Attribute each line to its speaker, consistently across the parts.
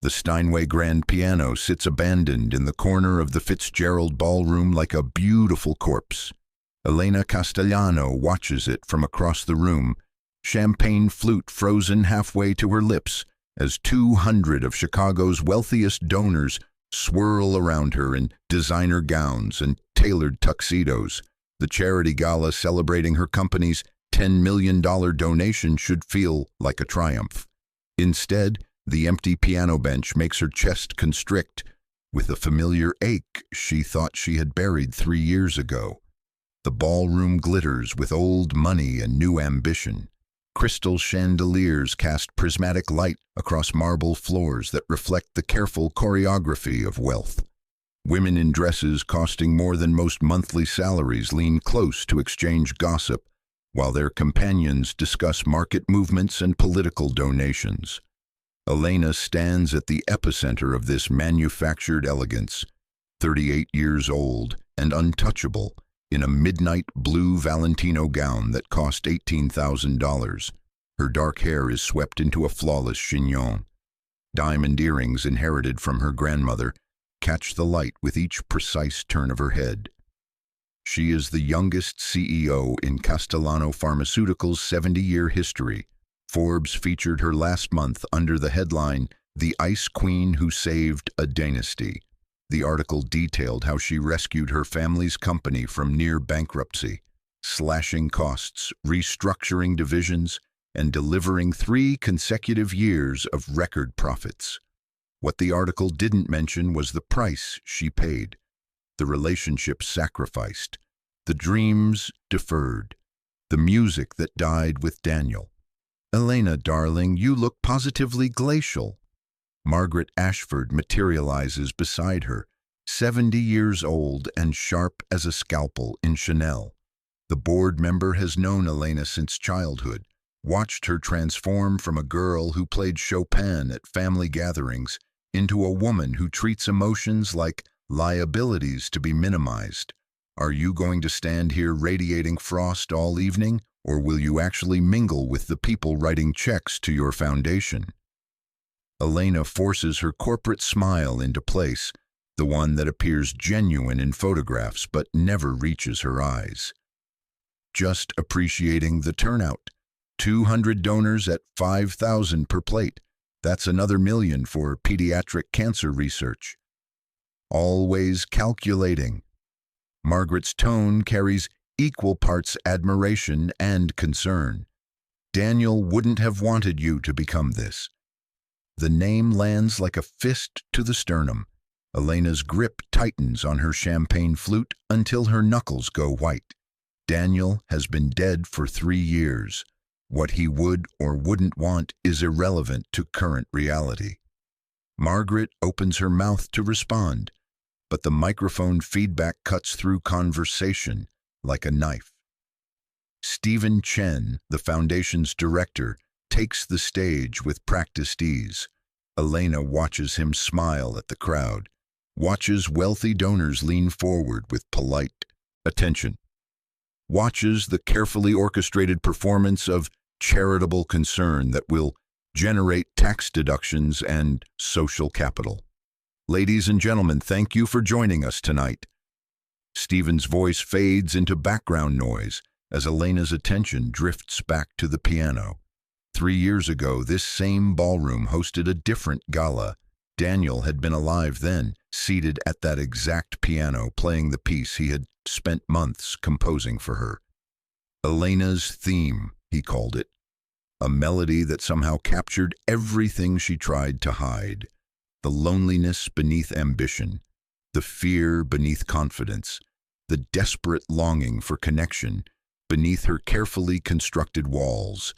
Speaker 1: The Steinway grand piano sits abandoned in the corner of the Fitzgerald ballroom like a beautiful corpse. Elena Castellano watches it from across the room, champagne flute frozen halfway to her lips, as 200 of Chicago's wealthiest donors swirl around her in designer gowns and tailored tuxedos. The charity gala celebrating her company's $10 million donation should feel like a triumph. Instead, the empty piano bench makes her chest constrict with a familiar ache she thought she had buried 3 years ago. The ballroom glitters with old money and new ambition. Crystal chandeliers cast prismatic light across marble floors that reflect the careful choreography of wealth. Women in dresses costing more than most monthly salaries lean close to exchange gossip, while their companions discuss market movements and political donations. Elena stands at the epicenter of this manufactured elegance, 38 years old and untouchable, in a midnight blue Valentino gown that cost $18,000. Her dark hair is swept into a flawless chignon. Diamond earrings inherited from her grandmother catch the light with each precise turn of her head. She is the youngest CEO in Castellano Pharmaceuticals' 70-year history. Forbes featured her last month under the headline, "The Ice Queen Who Saved a Dynasty." The article detailed how she rescued her family's company from near bankruptcy, slashing costs, restructuring divisions, and delivering 3 consecutive years of record profits. What the article didn't mention was the price she paid, the relationships sacrificed, the dreams deferred, the music that died with Daniel. "Elena, darling, you look positively glacial." Margaret Ashford materializes beside her, 70 years old and sharp as a scalpel in Chanel. The board member has known Elena since childhood, watched her transform from a girl who played Chopin at family gatherings into a woman who treats emotions like liabilities to be minimized. "Are you going to stand here radiating frost all evening, or will you actually mingle with the people writing checks to your foundation?" Elena forces her corporate smile into place, the one that appears genuine in photographs but never reaches her eyes. Just appreciating the turnout. 200 donors at $5,000 per plate. That's another $1 million for pediatric cancer research. Always calculating. Margaret's tone carries equal parts admiration and concern. "Daniel wouldn't have wanted you to become this." The name lands like a fist to the sternum. Elena's grip tightens on her champagne flute until her knuckles go white. Daniel has been dead for 3 years. What he would or wouldn't want is irrelevant to current reality. Margaret opens her mouth to respond, but the microphone feedback cuts through conversation like a knife. Stephen Chen, the foundation's director, takes the stage with practiced ease. Elena watches him smile at the crowd, watches wealthy donors lean forward with polite attention, watches the carefully orchestrated performance of charitable concern that will generate tax deductions and social capital. "Ladies and gentlemen, thank you for joining us tonight." Stephen's voice fades into background noise as Elena's attention drifts back to the piano. 3 years ago, this same ballroom hosted a different gala. Daniel had been alive then, seated at that exact piano, playing the piece he had spent months composing for her. "Elena's Theme," he called it. A melody that somehow captured everything she tried to hide. The loneliness beneath ambition, the fear beneath confidence, the desperate longing for connection beneath her carefully constructed walls.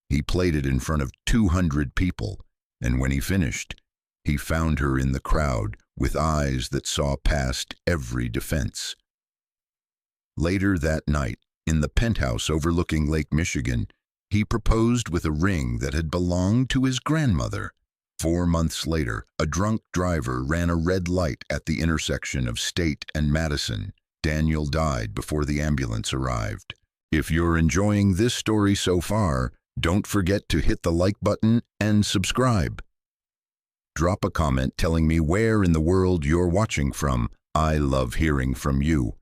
Speaker 1: He played it in front of 200 people, and when he finished, he found her in the crowd with eyes that saw past every defense. Later that night, in the penthouse overlooking Lake Michigan, he proposed with a ring that had belonged to his grandmother. 4 months later, a drunk driver ran a red light at the intersection of State and Madison. Daniel died before the ambulance arrived. If you're enjoying this story so far, don't forget to hit the like button and subscribe. Drop a comment telling me where in the world you're watching from. I love hearing from you.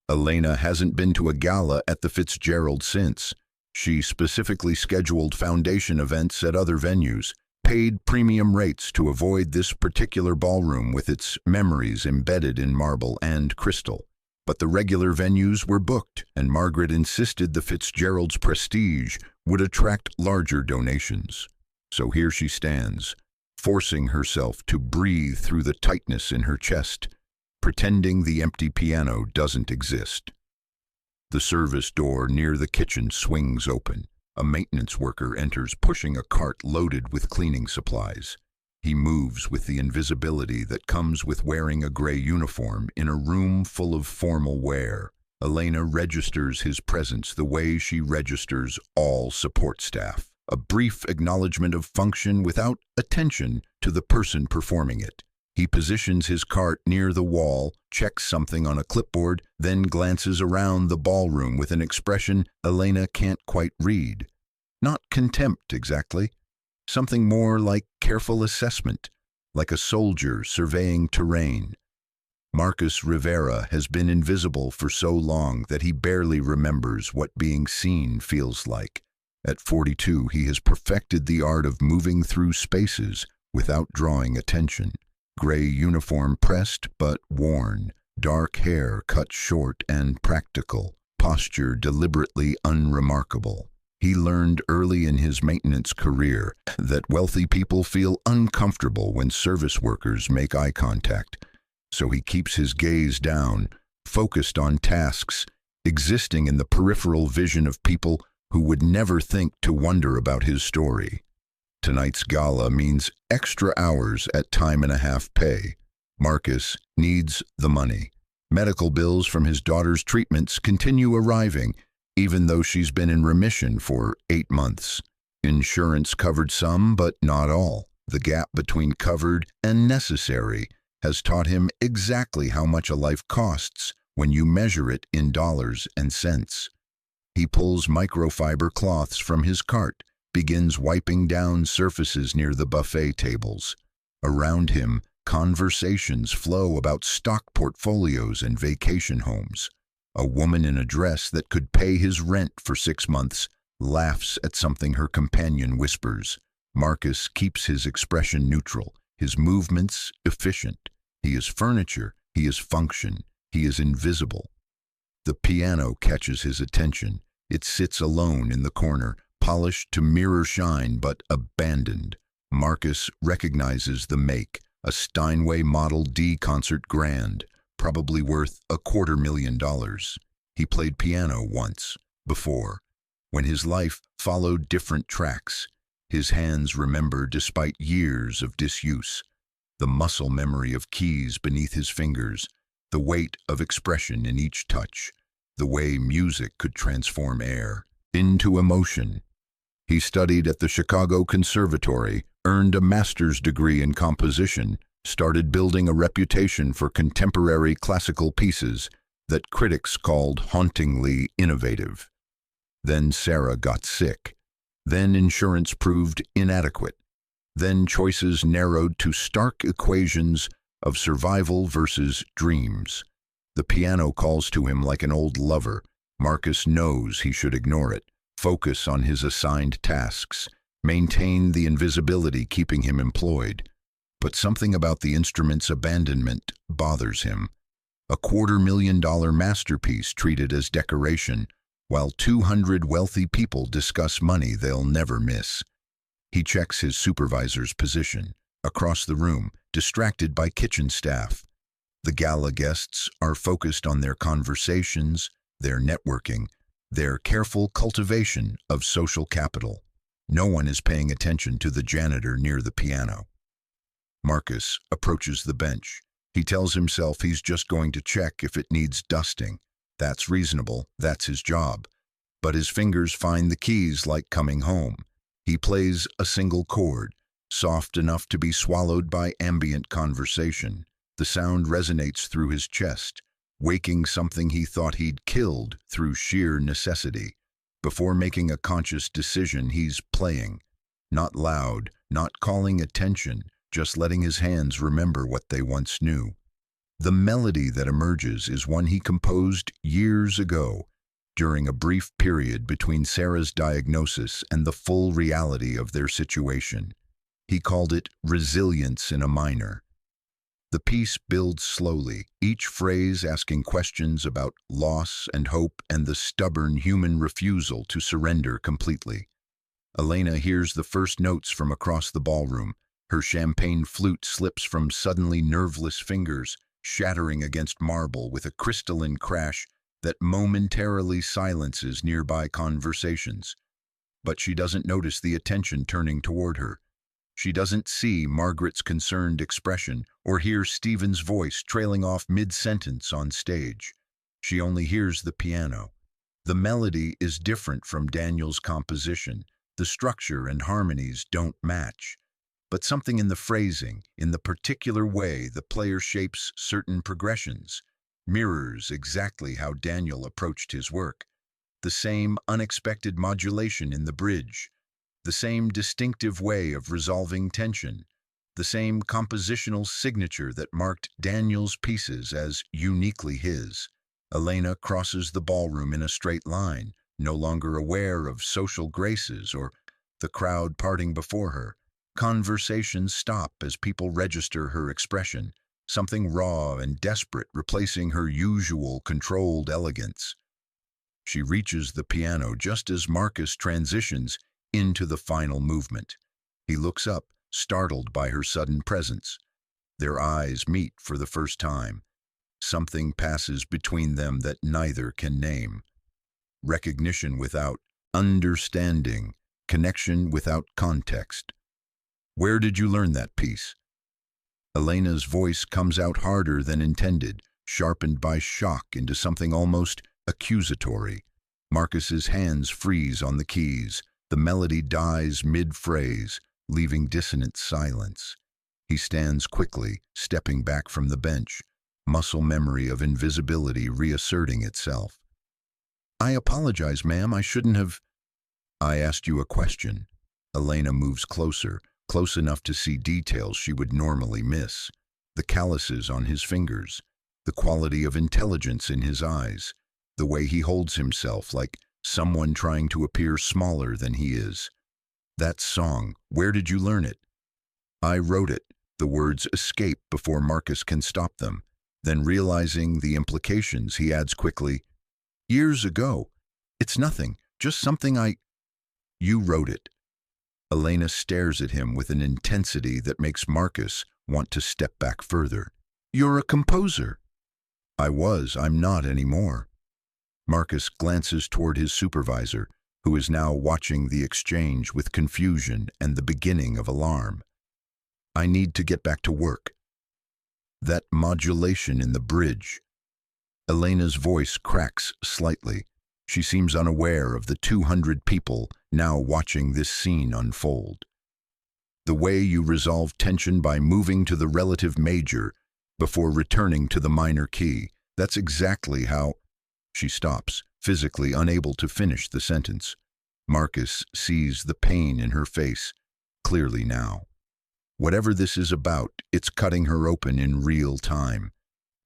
Speaker 1: Elena hasn't been to a gala at the Fitzgerald since. She specifically scheduled foundation events at other venues, paid premium rates to avoid this particular ballroom with its memories embedded in marble and crystal. But the regular venues were booked, and Margaret insisted the Fitzgerald's prestige would attract larger donations. So here she stands, forcing herself to breathe through the tightness in her chest, pretending the empty piano doesn't exist. The service door near the kitchen swings open. A maintenance worker enters pushing a cart loaded with cleaning supplies. He moves with the invisibility that comes with wearing a gray uniform in a room full of formal wear. Elena registers his presence the way she registers all support staff. A brief acknowledgement of function without attention to the person performing it. He positions his cart near the wall, checks something on a clipboard, then glances around the ballroom with an expression Elena can't quite read. Not contempt, exactly. Something more like careful assessment, like a soldier surveying terrain. Marcus Rivera has been invisible for so long that he barely remembers what being seen feels like. At 42, he has perfected the art of moving through spaces without drawing attention. Gray uniform pressed but worn, dark hair cut short and practical, posture deliberately unremarkable. He learned early in his maintenance career that wealthy people feel uncomfortable when service workers make eye contact, so he keeps his gaze down, focused on tasks, existing in the peripheral vision of people who would never think to wonder about his story. Tonight's gala means extra hours at time-and-a-half pay. Marcus needs the money. Medical bills from his daughter's treatments continue arriving, even though she's been in remission for 8 months. Insurance covered some, but not all. The gap between covered and necessary has taught him exactly how much a life costs when you measure it in dollars and cents. He pulls microfiber cloths from his cart, begins wiping down surfaces near the buffet tables. Around him, conversations flow about stock portfolios and vacation homes. A woman in a dress that could pay his rent for 6 months laughs at something her companion whispers. Marcus keeps his expression neutral, his movements efficient. He is furniture, he is function, he is invisible. The piano catches his attention. It sits alone in the corner, polished to mirror shine but abandoned. Marcus recognizes the make, a Steinway Model D concert grand, probably worth $250,000. He played piano once, before, when his life followed different tracks. His hands remember despite years of disuse. The muscle memory of keys beneath his fingers, the weight of expression in each touch, the way music could transform air into emotion. He studied at the Chicago Conservatory, earned a master's degree in composition, started building a reputation for contemporary classical pieces that critics called hauntingly innovative. Then Sarah got sick. Then insurance proved inadequate. Then choices narrowed to stark equations of survival versus dreams. The piano calls to him like an old lover. Marcus knows he should ignore it, focus on his assigned tasks, maintain the invisibility keeping him employed. But something about the instrument's abandonment bothers him. A $250,000 masterpiece treated as decoration, while 200 wealthy people discuss money they'll never miss. He checks his supervisor's position, across the room, distracted by kitchen staff. The gala guests are focused on their conversations, their networking, their careful cultivation of social capital. No one is paying attention to the janitor near the piano. Marcus approaches the bench. He tells himself he's just going to check if it needs dusting. That's reasonable, that's his job. But his fingers find the keys like coming home. He plays a single chord, soft enough to be swallowed by ambient conversation. The sound resonates through his chest, waking something he thought he'd killed through sheer necessity. Before making a conscious decision, he's playing. Not loud, not calling attention, just letting his hands remember what they once knew. The melody that emerges is one he composed years ago, during a brief period between Sarah's diagnosis and the full reality of their situation. He called it Resilience in a Minor. The piece builds slowly, each phrase asking questions about loss and hope and the stubborn human refusal to surrender completely. Elena hears the first notes from across the ballroom. Her champagne flute slips from suddenly nerveless fingers, shattering against marble with a crystalline crash that momentarily silences nearby conversations. But she doesn't notice the attention turning toward her. She doesn't see Margaret's concerned expression or hear Stephen's voice trailing off mid-sentence on stage. She only hears the piano. The melody is different from Daniel's composition. The structure and harmonies don't match. But something in the phrasing, in the particular way the player shapes certain progressions, mirrors exactly how Daniel approached his work. The same unexpected modulation in the bridge, the same distinctive way of resolving tension, the same compositional signature that marked Daniel's pieces as uniquely his. Elena crosses the ballroom in a straight line, no longer aware of social graces or the crowd parting before her. Conversations stop as people register her expression, something raw and desperate replacing her usual controlled elegance. She reaches the piano just as Marcus transitions into the final movement. He looks up, startled by her sudden presence. Their eyes meet for the first time. Something passes between them that neither can name. Recognition without understanding, connection without context. "Where did you learn that piece?" Elena's voice comes out harder than intended, sharpened by shock into something almost accusatory. Marcus's hands freeze on the keys. The melody dies mid-phrase, leaving dissonant silence. He stands quickly, stepping back from the bench, muscle memory of invisibility reasserting itself. "I apologize, ma'am. I shouldn't have—" "I asked you a question." Elena moves closer, close enough to see details she would normally miss. The calluses on his fingers, the quality of intelligence in his eyes, the way he holds himself like someone trying to appear smaller than he is. "That song, where did you learn it?" "I wrote it." The words escape before Marcus can stop them. Then, realizing the implications, he adds quickly, "Years ago. It's nothing, just something You wrote it." Elena stares at him with an intensity that makes Marcus want to step back further. "You're a composer." I'm not anymore." Marcus glances toward his supervisor, who is now watching the exchange with confusion and the beginning of alarm. "I need to get back to work." That modulation in the bridge. Elena's voice cracks slightly. She seems unaware of the 200 people now watching this scene unfold. "The way you resolve tension by moving to the relative major before returning to the minor key, that's exactly how—" She stops, physically unable to finish the sentence. Marcus sees the pain in her face clearly now. Whatever this is about, it's cutting her open in real time.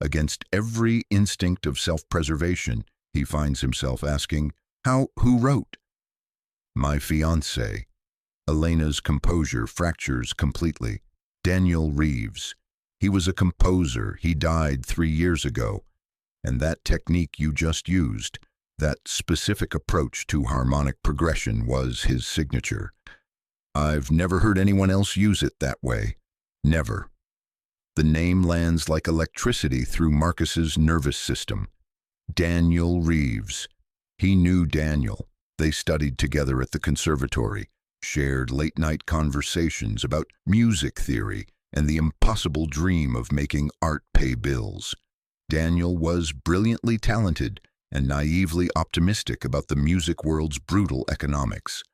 Speaker 1: Against every instinct of self-preservation, he finds himself asking, who wrote?" "My fiancé." Elena's composure fractures completely. "Daniel Reeves. He was a composer. He died 3 years ago. And that technique you just used, that specific approach to harmonic progression, was his signature. I've never heard anyone else use it that way. Never." The name lands like electricity through Marcus's nervous system. Daniel Reeves. He knew Daniel. They studied together at the conservatory, shared late-night conversations about music theory and the impossible dream of making art pay bills. Daniel was brilliantly talented and naively optimistic about the music world's brutal economics.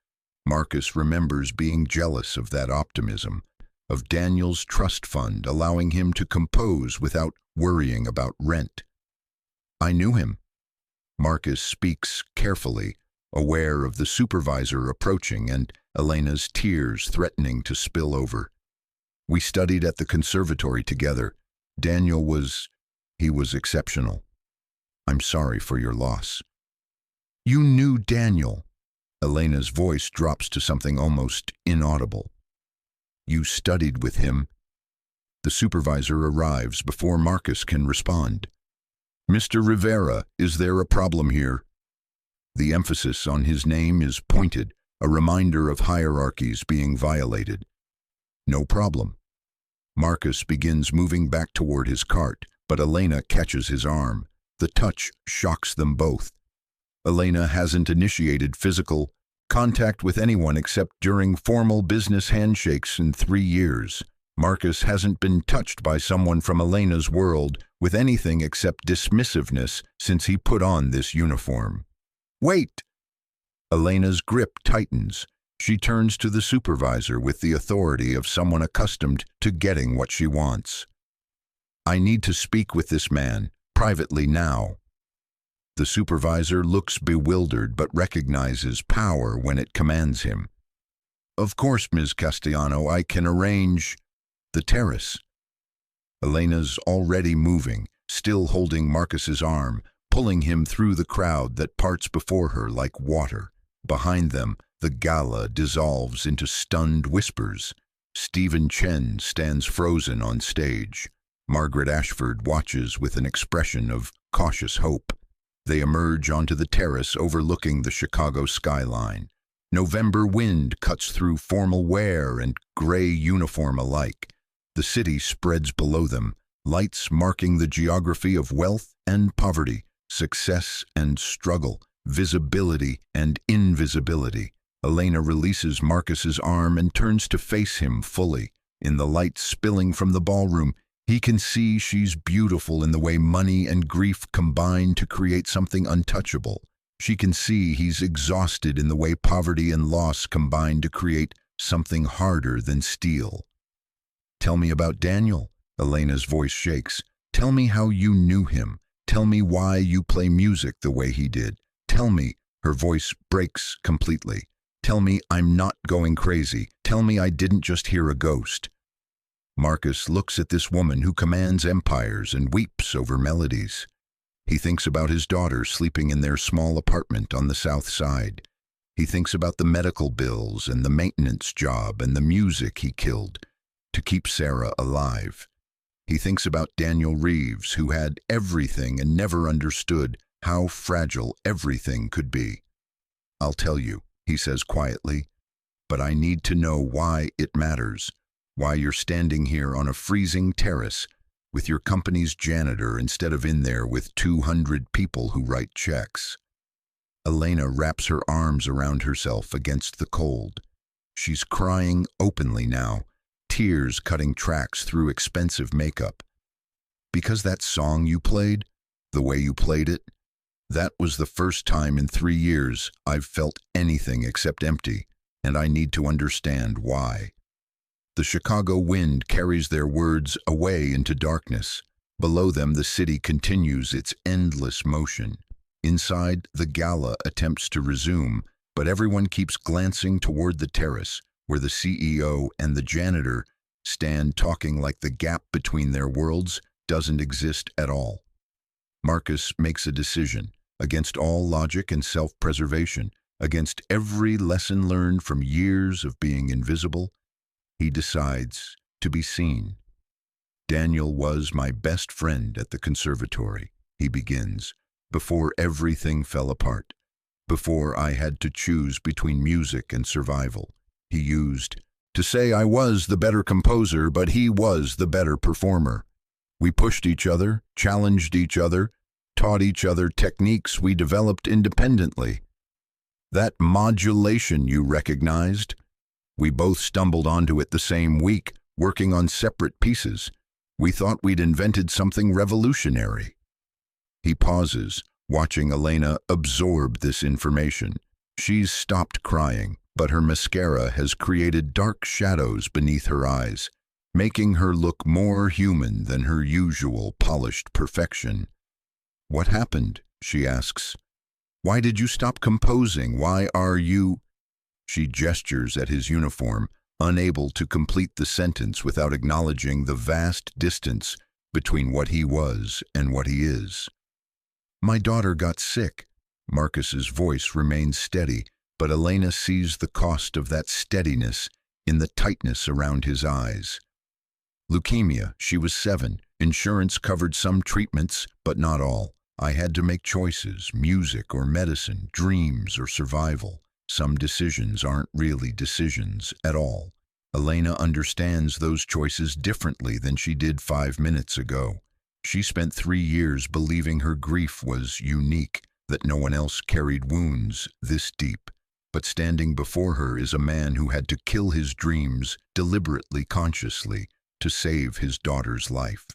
Speaker 1: Marcus remembers being jealous of that optimism, of Daniel's trust fund allowing him to compose without worrying about rent. "I knew him." Marcus speaks carefully, aware of the supervisor approaching and Elena's tears threatening to spill over. We studied at the conservatory together. Daniel he was exceptional. I'm sorry for your loss. You knew Daniel. Elena's voice drops to something almost inaudible. You studied with him. The supervisor arrives before Marcus can respond. Mr. Rivera, is there a problem here? The emphasis on his name is pointed, a reminder of hierarchies being violated. No problem. Marcus begins moving back toward his cart, but Elena catches his arm. The touch shocks them both. Elena hasn't initiated physical contact with anyone except during formal business handshakes in 3 years. Marcus hasn't been touched by someone from Elena's world with anything except dismissiveness since he put on this uniform. Wait! Elena's grip tightens. She turns to the supervisor with the authority of someone accustomed to getting what she wants. I need to speak with this man, privately now. The supervisor looks bewildered but recognizes power when it commands him. Of course, Ms. Castellano, I can arrange the terrace. Elena's already moving, still holding Marcus's arm, pulling him through the crowd that parts before her like water. Behind them, the gala dissolves into stunned whispers. Stephen Chen stands frozen on stage. Margaret Ashford watches with an expression of cautious hope. They emerge onto the terrace overlooking the Chicago skyline. November wind cuts through formal wear and gray uniform alike. The city spreads below them, lights marking the geography of wealth and poverty, success and struggle, visibility and invisibility. Elena releases Marcus's arm and turns to face him fully. In the light spilling from the ballroom, he can see she's beautiful in the way money and grief combine to create something untouchable. She can see he's exhausted in the way poverty and loss combine to create something harder than steel. Tell me about Daniel. Elena's voice shakes. Tell me how you knew him. Tell me why you play music the way he did. Tell me. Her voice breaks completely. Tell me I'm not going crazy. Tell me I didn't just hear a ghost. Marcus looks at this woman who commands empires and weeps over melodies. He thinks about his daughter sleeping in their small apartment on the south side. He thinks about the medical bills and the maintenance job and the music he killed to keep Sarah alive. He thinks about Daniel Reeves, who had everything and never understood how fragile everything could be. I'll tell you, he says quietly, but I need to know why it matters, why you're standing here on a freezing terrace with your company's janitor instead of in there with 200 people who write checks. Elena wraps her arms around herself against the cold. She's crying openly now, tears cutting tracks through expensive makeup. Because that song you played, the way you played it, that was the first time in 3 years I've felt anything except empty, and I need to understand why. The Chicago wind carries their words away into darkness. Below them, the city continues its endless motion. Inside, the gala attempts to resume, but everyone keeps glancing toward the terrace, where the CEO and the janitor stand talking like the gap between their worlds doesn't exist at all. Marcus makes a decision, against all logic and self-preservation, against every lesson learned from years of being invisible. He decides to be seen. Daniel was my best friend at the conservatory, he begins, before everything fell apart, before I had to choose between music and survival. He used to say I was the better composer, but he was the better performer. We pushed each other, challenged each other, taught each other techniques we developed independently. That modulation you recognized, we both stumbled onto it the same week, working on separate pieces. We thought we'd invented something revolutionary. He pauses, watching Elena absorb this information. She's stopped crying, but her mascara has created dark shadows beneath her eyes, making her look more human than her usual polished perfection. What happened? She asks. Why did you stop composing? Why are you... She gestures at his uniform, unable to complete the sentence without acknowledging the vast distance between what he was and what he is. My daughter got sick. Marcus's voice remains steady, but Elena sees the cost of that steadiness in the tightness around his eyes. Leukemia, she was 7. Insurance covered some treatments, but not all. I had to make choices, music or medicine, dreams or survival. Some decisions aren't really decisions at all. Elena understands those choices differently than she did 5 minutes ago. She spent 3 years believing her grief was unique, that no one else carried wounds this deep. But standing before her is a man who had to kill his dreams deliberately, consciously, to save his daughter's life.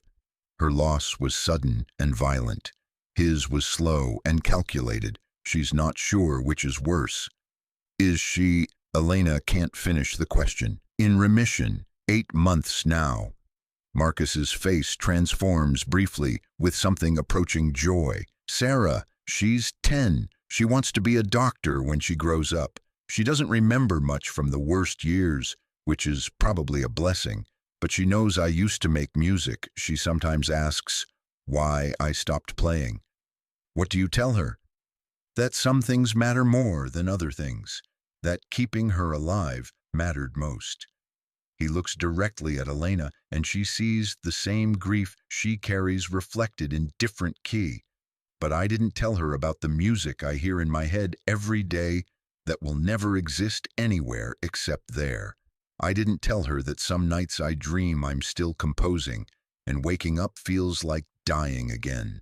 Speaker 1: Her loss was sudden and violent. His was slow and calculated. She's not sure which is worse. Is she? Elena can't finish the question. In remission, 8 months now. Marcus's face transforms briefly with something approaching joy. Sarah, she's 10. She wants to be a doctor when she grows up. She doesn't remember much from the worst years, which is probably a blessing, but she knows I used to make music. She sometimes asks why I stopped playing. What do you tell her? That some things matter more than other things, that keeping her alive mattered most. He looks directly at Elena, and she sees the same grief she carries reflected in different key. But I didn't tell her about the music I hear in my head every day that will never exist anywhere except there. I didn't tell her that some nights I dream I'm still composing, and waking up feels like dying again.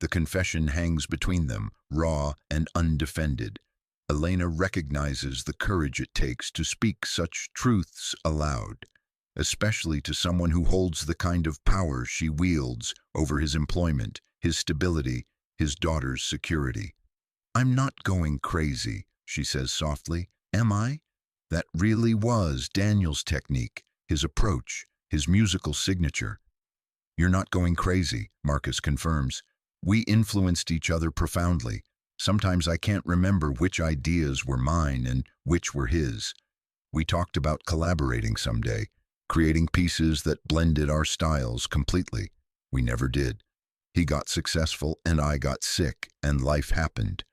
Speaker 1: The confession hangs between them, raw and undefended. Elena recognizes the courage it takes to speak such truths aloud, especially to someone who holds the kind of power she wields over his employment, his stability, his daughter's security. I'm not going crazy, she says softly. Am I? That really was Daniel's technique, his approach, his musical signature. You're not going crazy, Marcus confirms. We influenced each other profoundly. Sometimes I can't remember which ideas were mine and which were his. We talked about collaborating someday, creating pieces that blended our styles completely. We never did. He got successful and I got sick, and life happened.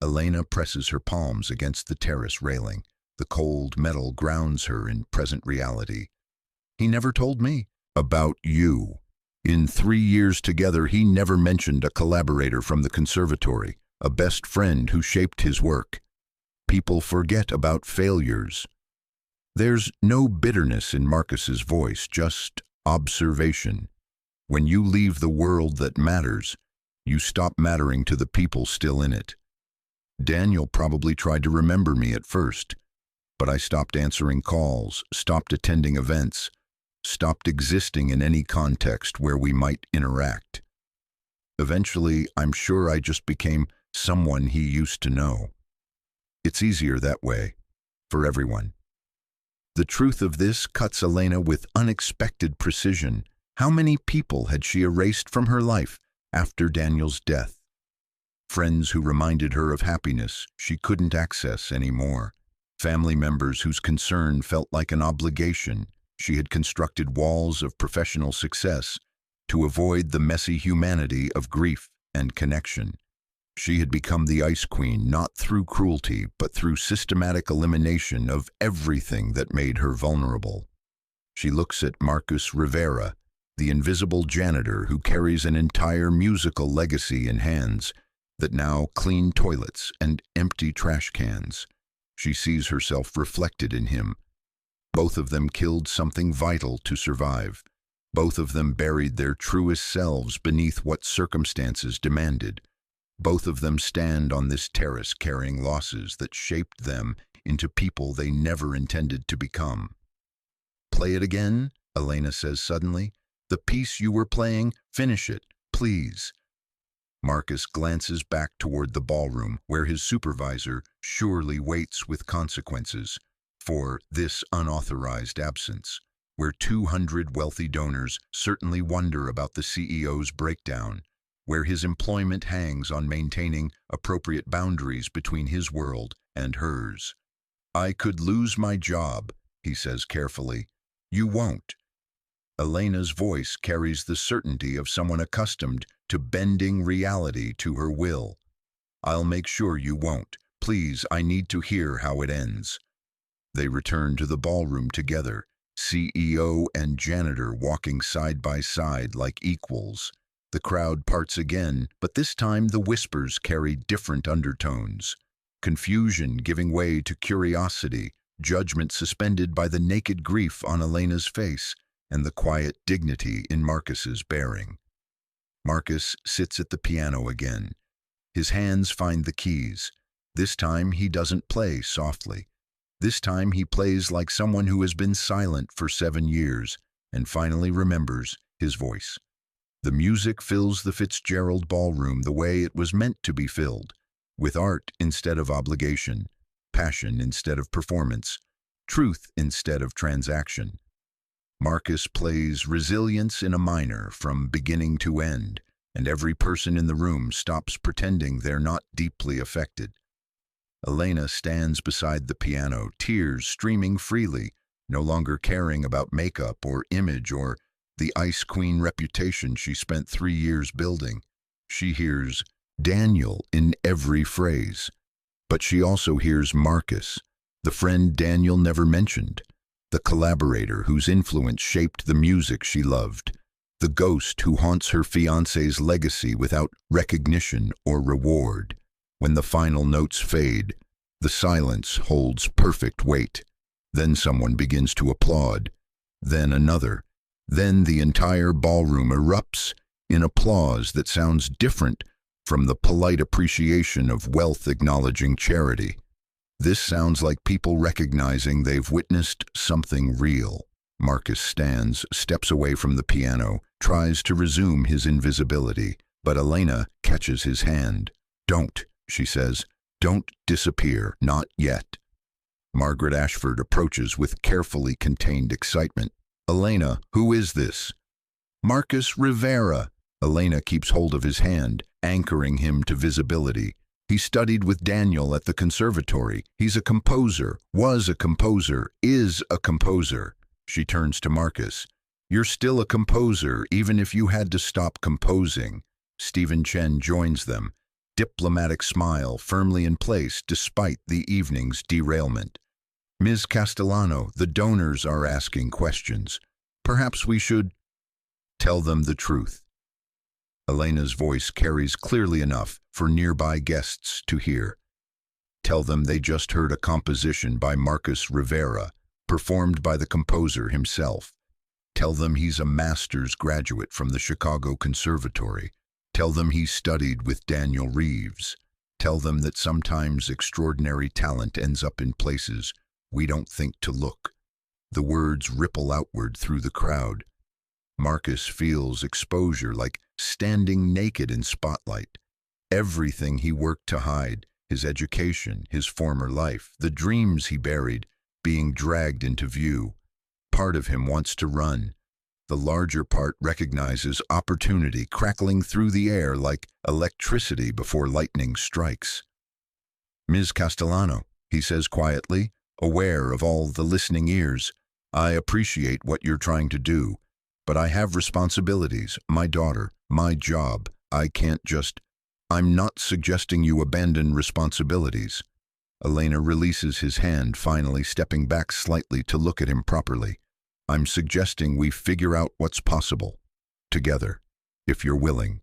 Speaker 1: Elena presses her palms against the terrace railing. The cold metal grounds her in present reality. He never told me about you. In 3 years together, he never mentioned a collaborator from the conservatory, a best friend who shaped his work. People forget about failures. There's no bitterness in Marcus's voice, just observation. When you leave the world that matters, you stop mattering to the people still in it. Daniel probably tried to remember me at first, but I stopped answering calls, stopped attending events, stopped existing in any context where we might interact. Eventually, I'm sure I just became someone he used to know. It's easier that way, for everyone. The truth of this cuts Elena with unexpected precision. How many people had she erased from her life after Daniel's death? Friends who reminded her of happiness she couldn't access anymore. Family members whose concern felt like an obligation. She had constructed walls of professional success to avoid the messy humanity of grief and connection. She had become the ice queen not through cruelty, but through systematic elimination of everything that made her vulnerable. She looks at Marcus Rivera, the invisible janitor who carries an entire musical legacy in hands that now clean toilets and empty trash cans. She sees herself reflected in him. Both of them killed something vital to survive. Both of them buried their truest selves beneath what circumstances demanded. Both of them stand on this terrace carrying losses that shaped them into people they never intended to become. Play it again, Elena says suddenly. The piece you were playing, finish it, please. Marcus glances back toward the ballroom, where his supervisor surely waits with consequences for this unauthorized absence, where 200 wealthy donors certainly wonder about the CEO's breakdown, where his employment hangs on maintaining appropriate boundaries between his world and hers. I could lose my job, he says carefully. You won't. Elena's voice carries the certainty of someone accustomed to bending reality to her will. I'll make sure you won't. Please, I need to hear how it ends. They return to the ballroom together, CEO and janitor walking side by side like equals. The crowd parts again, but this time the whispers carry different undertones. Confusion giving way to curiosity, judgment suspended by the naked grief on Elena's face, and the quiet dignity in Marcus's bearing. Marcus sits at the piano again. His hands find the keys. This time he doesn't play softly. This time he plays like someone who has been silent for 7 years and finally remembers his voice. The music fills the Fitzgerald ballroom the way it was meant to be filled, with art instead of obligation, passion instead of performance, truth instead of transaction. Marcus plays resilience in a minor from beginning to end, and every person in the room stops pretending they're not deeply affected. Elena stands beside the piano, tears streaming freely, no longer caring about makeup or image or the Ice Queen reputation she spent 3 years building. She hears Daniel in every phrase, but she also hears Marcus, the friend Daniel never mentioned, the collaborator whose influence shaped the music she loved, the ghost who haunts her fiancé's legacy without recognition or reward. When the final notes fade, the silence holds perfect weight. Then someone begins to applaud, then another. Then the entire ballroom erupts in applause that sounds different from the polite appreciation of wealth acknowledging charity. This sounds like people recognizing they've witnessed something real. Marcus stands, steps away from the piano, tries to resume his invisibility, but Elena catches his hand. Don't, she says, don't disappear, not yet. Margaret Ashford approaches with carefully contained excitement. Elena, who is this? Marcus Rivera. Elena keeps hold of his hand, anchoring him to visibility. He studied with Daniel at the conservatory. He's a composer, was a composer, is a composer. She turns to Marcus. You're still a composer, even if you had to stop composing. Stephen Chen joins them, diplomatic smile firmly in place despite the evening's derailment. Ms. Castellano, the donors are asking questions. Perhaps we should tell them the truth. Elena's voice carries clearly enough for nearby guests to hear. Tell them they just heard a composition by Marcus Rivera, performed by the composer himself. Tell them he's a master's graduate from the Chicago Conservatory. Tell them he studied with Daniel Reeves. Tell them that sometimes extraordinary talent ends up in places we don't think to look. The words ripple outward through the crowd. Marcus feels exposure like standing naked in spotlight. Everything he worked to hide, his education, his former life, the dreams he buried, being dragged into view. Part of him wants to run. The larger part recognizes opportunity crackling through the air like electricity before lightning strikes. Ms. Castellano, he says quietly, aware of all the listening ears, I appreciate what you're trying to do, but I have responsibilities, my daughter, my job. I can't just... I'm not suggesting you abandon responsibilities. Elena releases his hand, finally stepping back slightly to look at him properly. I'm suggesting we figure out what's possible. Together, if you're willing.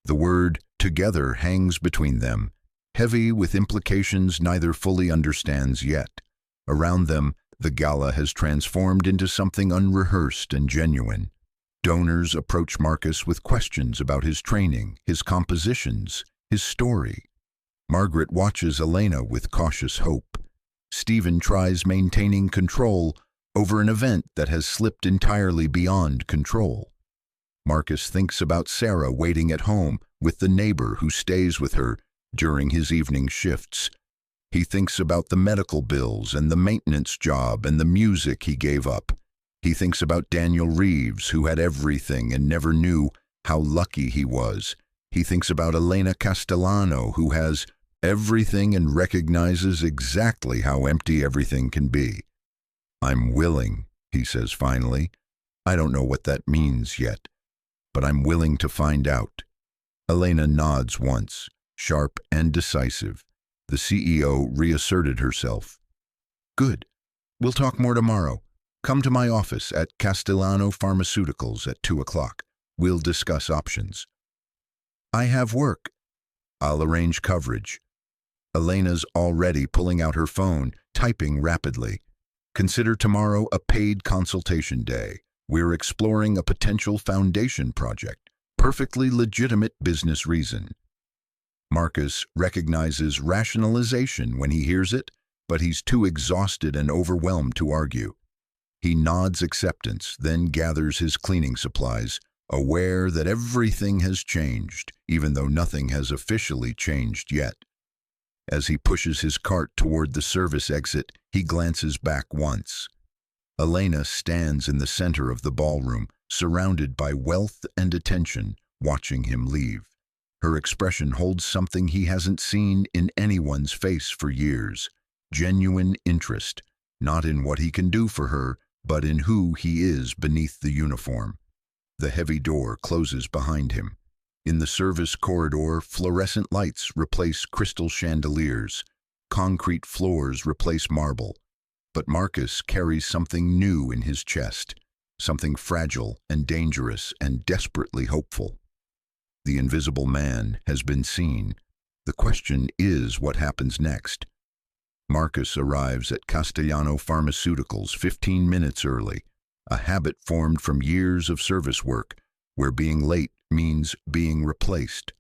Speaker 1: The word together hangs between them, heavy with implications neither fully understands yet. Around them, the gala has transformed into something unrehearsed and genuine. Donors approach Marcus with questions about his training, his compositions, his story. Margaret watches Elena with cautious hope. Stephen tries maintaining control over an event that has slipped entirely beyond control. Marcus thinks about Sarah waiting at home with the neighbor who stays with her during his evening shifts. He thinks about the medical bills and the maintenance job and the music he gave up. He thinks about Daniel Reeves, who had everything and never knew how lucky he was. He thinks about Elena Castellano, who has everything and recognizes exactly how empty everything can be. "I'm willing," he says finally. "I don't know what that means yet, but I'm willing to find out." Elena nods once, sharp and decisive. The CEO reasserted herself. "Good. We'll talk more tomorrow. Come to my office at Castellano Pharmaceuticals at 2 o'clock. We'll discuss options." "I have work." "I'll arrange coverage." Elena's already pulling out her phone, typing rapidly. "Consider tomorrow a paid consultation day. We're exploring a potential foundation project. Perfectly legitimate business reason." Marcus recognizes rationalization when he hears it, but he's too exhausted and overwhelmed to argue. He nods acceptance, then gathers his cleaning supplies, aware that everything has changed, even though nothing has officially changed yet. As he pushes his cart toward the service exit, he glances back once. Elena stands in the center of the ballroom, surrounded by wealth and attention, watching him leave. Her expression holds something he hasn't seen in anyone's face for years: genuine interest, not in what he can do for her, but in who he is beneath the uniform. The heavy door closes behind him. In the service corridor, fluorescent lights replace crystal chandeliers. Concrete floors replace marble. But Marcus carries something new in his chest, something fragile and dangerous and desperately hopeful. The invisible man has been seen. The question is what happens next. Marcus arrives at Castellano Pharmaceuticals 15 minutes early, a habit formed from years of service work, where being late means being replaced.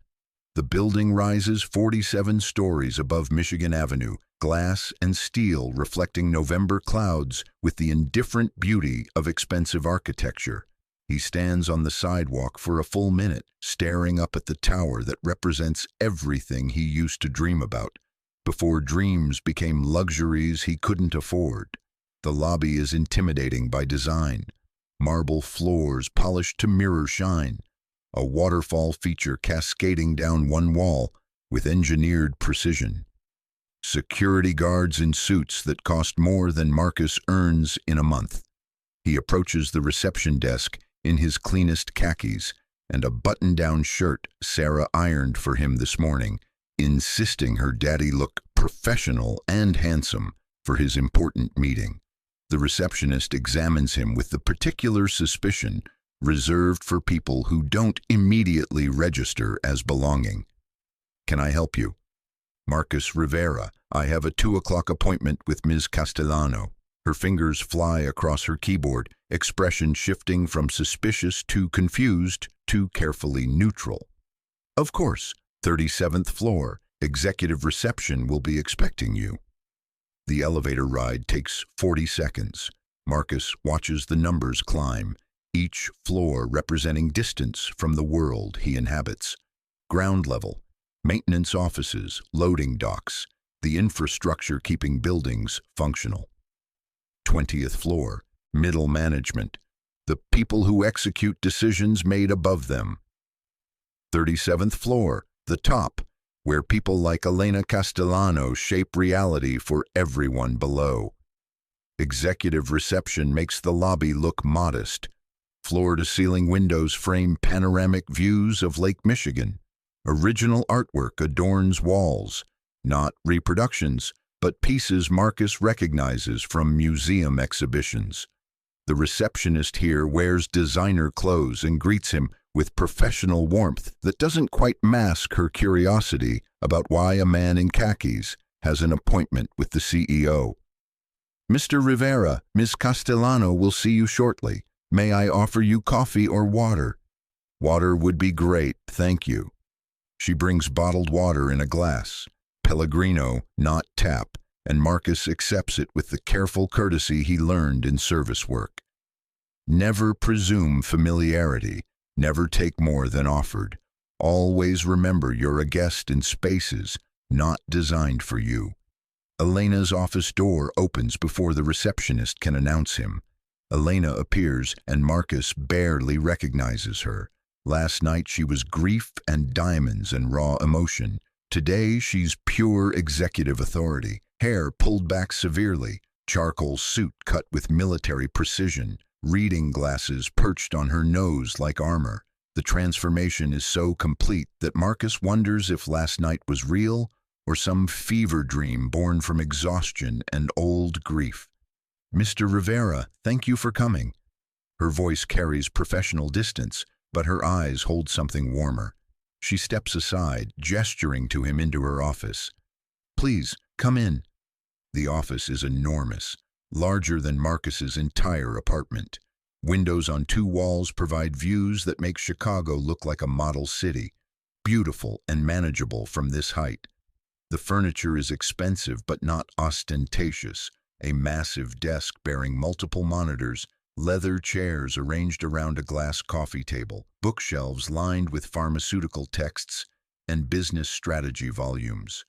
Speaker 1: The building rises 47 stories above Michigan Avenue, glass and steel reflecting November clouds with the indifferent beauty of expensive architecture. He stands on the sidewalk for a full minute, staring up at the tower that represents everything he used to dream about, before dreams became luxuries he couldn't afford. The lobby is intimidating by design. Marble floors polished to mirror shine. A waterfall feature cascading down one wall with engineered precision. Security guards in suits that cost more than Marcus earns in a month. He approaches the reception desk in his cleanest khakis and a button-down shirt Sarah ironed for him this morning, insisting her daddy look professional and handsome for his important meeting. The receptionist examines him with the particular suspicion reserved for people who don't immediately register as belonging. "Can I help you?" "Marcus Rivera. I have a 2 o'clock appointment with Ms. Castellano." Her fingers fly across her keyboard, expression shifting from suspicious to confused to carefully neutral. "Of course, 37th floor. Executive reception will be expecting you." The elevator ride takes 40 seconds. Marcus watches the numbers climb, each floor representing distance from the world he inhabits. Ground level, maintenance offices, loading docks, the infrastructure keeping buildings functional. 20th floor, middle management, the people who execute decisions made above them. 37th floor, the top, where people like Elena Castellano shape reality for everyone below. Executive reception makes the lobby look modest. Floor-to-ceiling windows frame panoramic views of Lake Michigan. Original artwork adorns walls, not reproductions, but pieces Marcus recognizes from museum exhibitions. The receptionist here wears designer clothes and greets him with professional warmth that doesn't quite mask her curiosity about why a man in khakis has an appointment with the CEO. "Mr. Rivera, Ms. Castellano will see you shortly. May I offer you coffee or water?" "Water would be great, thank you." She brings bottled water in a glass, Pellegrino, not tap, and Marcus accepts it with the careful courtesy he learned in service work. Never presume familiarity, never take more than offered. Always remember you're a guest in spaces not designed for you. Elena's office door opens before the receptionist can announce him. Elena appears and Marcus barely recognizes her. Last night she was grief and diamonds and raw emotion. Today she's pure executive authority, hair pulled back severely, charcoal suit cut with military precision, reading glasses perched on her nose like armor. The transformation is so complete that Marcus wonders if last night was real or some fever dream born from exhaustion and old grief. "Mr. Rivera, thank you for coming." Her voice carries professional distance, but her eyes hold something warmer. She steps aside, gesturing to him into her office. "Please, come in." The office is enormous, larger than Marcus's entire apartment. Windows on 2 walls provide views that make Chicago look like a model city, beautiful and manageable from this height. The furniture is expensive but not ostentatious. A massive desk bearing multiple monitors, leather chairs arranged around a glass coffee table, bookshelves lined with pharmaceutical texts, and business strategy volumes.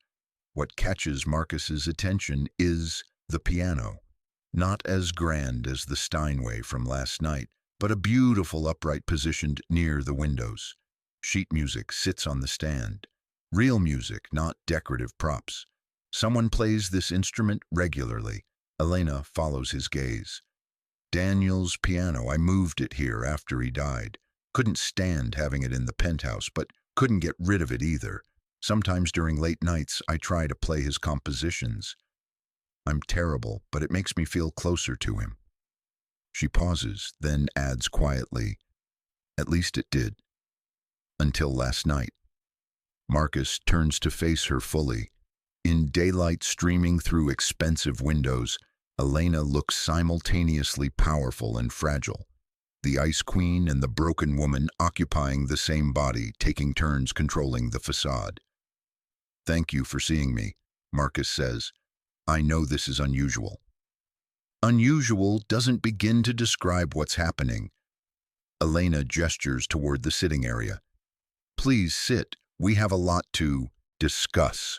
Speaker 1: What catches Marcus's attention is the piano. Not as grand as the Steinway from last night, but a beautiful upright positioned near the windows. Sheet music sits on the stand. Real music, not decorative props. Someone plays this instrument regularly. Elena follows his gaze. "Daniel's piano. I moved it here after he died. Couldn't stand having it in the penthouse, but couldn't get rid of it either. Sometimes during late nights, I try to play his compositions. I'm terrible, but it makes me feel closer to him." She pauses, then adds quietly, "At least it did. Until last night." Marcus turns to face her fully. In daylight streaming through expensive windows, Elena looks simultaneously powerful and fragile. The Ice Queen and the Broken Woman occupying the same body, taking turns controlling the facade. "Thank you for seeing me," Marcus says. "I know this is unusual." Unusual doesn't begin to describe what's happening. Elena gestures toward the sitting area. "Please sit. We have a lot to discuss."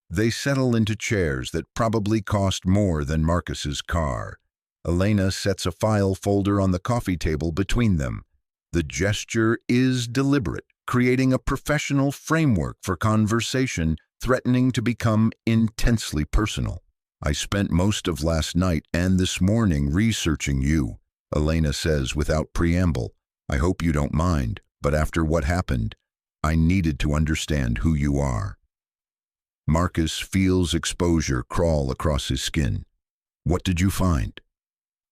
Speaker 1: They settle into chairs that probably cost more than Marcus's car. Elena sets a file folder on the coffee table between them. The gesture is deliberate, creating a professional framework for conversation threatening to become intensely personal. "I spent most of last night and this morning researching you," Elena says without preamble. "I hope you don't mind, but after what happened, I needed to understand who you are." Marcus feels exposure crawl across his skin. "What did you find?"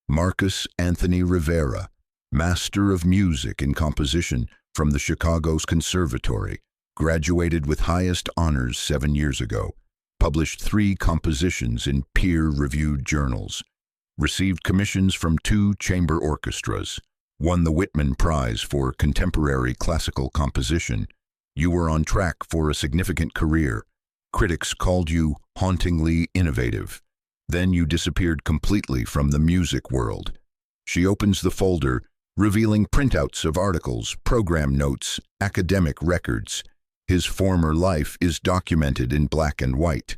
Speaker 1: Marcus Anthony Rivera, master of music and composition from the Chicago's Conservatory, graduated with highest honors 7 years ago, published 3 compositions in peer-reviewed journals, received commissions from 2 chamber orchestras, won the Whitman Prize for Contemporary Classical Composition. You were on track for a significant career. Critics called you hauntingly innovative. Then you disappeared completely from the music world. She opens the folder, revealing printouts of articles, program notes, academic records. His former life is documented in black and white.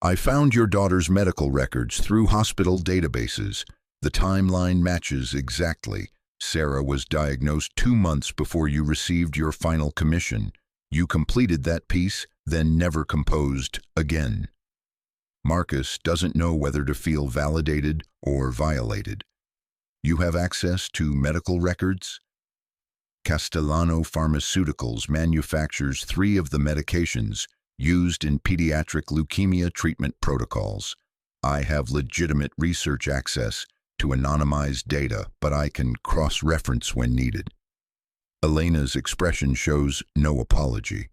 Speaker 1: "I found your daughter's medical records through hospital databases. The timeline matches exactly. Sarah was diagnosed 2 months before you received your final commission. You completed that piece, then never composed again." Marcus doesn't know whether to feel validated or violated. "You have access to medical records?" Castellano Pharmaceuticals manufactures 3 of the medications used in pediatric leukemia treatment protocols. I have legitimate research access to anonymized data, but I can cross-reference when needed. Elena's expression shows no apology.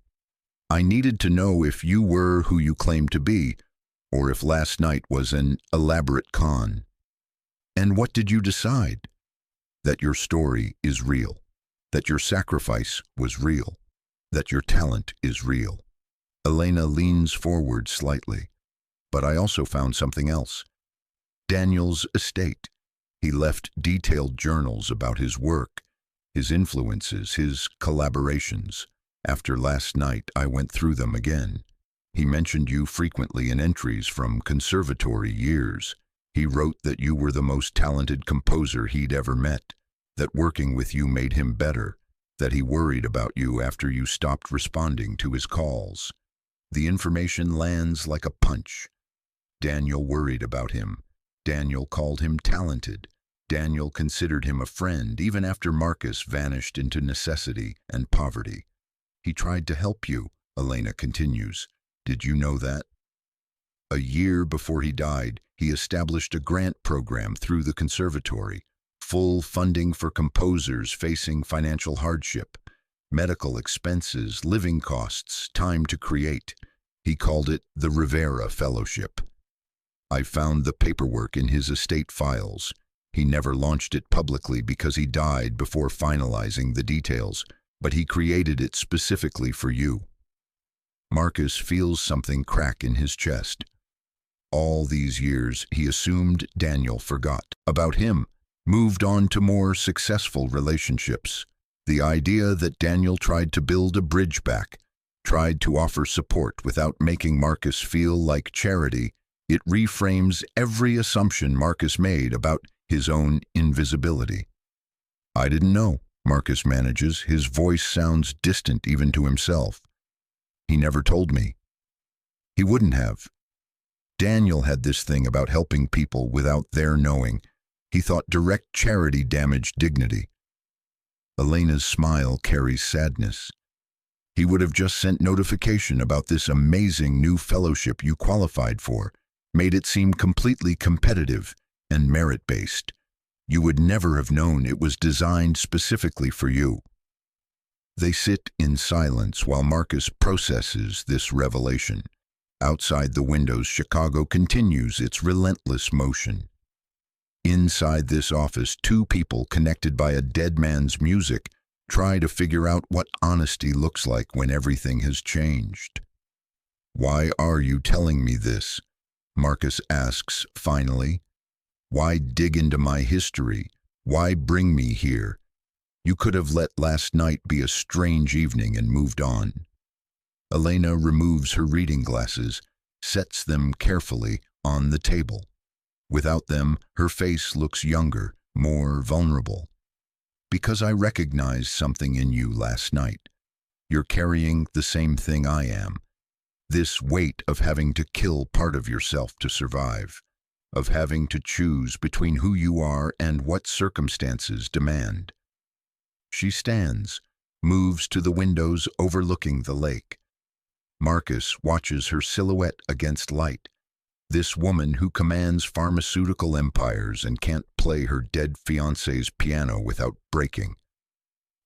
Speaker 1: "I needed to know if you were who you claimed to be, or if last night was an elaborate con." "And what did you decide?" "That your story is real, that your sacrifice was real, that your talent is real." Elena leans forward slightly. "But I also found something else. Daniel's estate. He left detailed journals about his work, his influences, his collaborations. After last night, I went through them again. He mentioned you frequently in entries from conservatory years. He wrote that you were the most talented composer he'd ever met, that working with you made him better, that he worried about you after you stopped responding to his calls. The information lands like a punch. Daniel worried about him. Daniel called him talented. Daniel considered him a friend, even after Marcus vanished into necessity and poverty. He tried to help you, Elena continues. Did you know that? A year before he died, he established a grant program through the conservatory, full funding for composers facing financial hardship, medical expenses, living costs, time to create. He called it the Rivera Fellowship. I found the paperwork in his estate files. He never launched it publicly because he died before finalizing the details, but he created it specifically for you. Marcus feels something crack in his chest. All these years, he assumed Daniel forgot about him, moved on to more successful relationships. The idea that Daniel tried to build a bridge back, tried to offer support without making Marcus feel like charity, it reframes every assumption Marcus made about his own invisibility. I didn't know, Marcus manages. His voice sounds distant even to himself. He never told me. He wouldn't have. Daniel had this thing about helping people without their knowing. He thought direct charity damaged dignity. Elena's smile carries sadness. He would have just sent notification about this amazing new fellowship you qualified for, made it seem completely competitive and merit-based. You would never have known it was designed specifically for you. They sit in silence while Marcus processes this revelation. Outside the windows, Chicago continues its relentless motion. Inside this office, two people connected by a dead man's music try to figure out what honesty looks like when everything has changed. Why are you telling me this? Marcus asks finally. Why dig into my history? Why bring me here? You could have let last night be a strange evening and moved on. Elena removes her reading glasses, sets them carefully on the table. Without them, her face looks younger, more vulnerable. Because I recognized something in you last night. You're carrying the same thing I am. This weight of having to kill part of yourself to survive, of having to choose between who you are and what circumstances demand. She stands, moves to the windows overlooking the lake. Marcus watches her silhouette against light. This woman who commands pharmaceutical empires and can't play her dead fiancé's piano without breaking.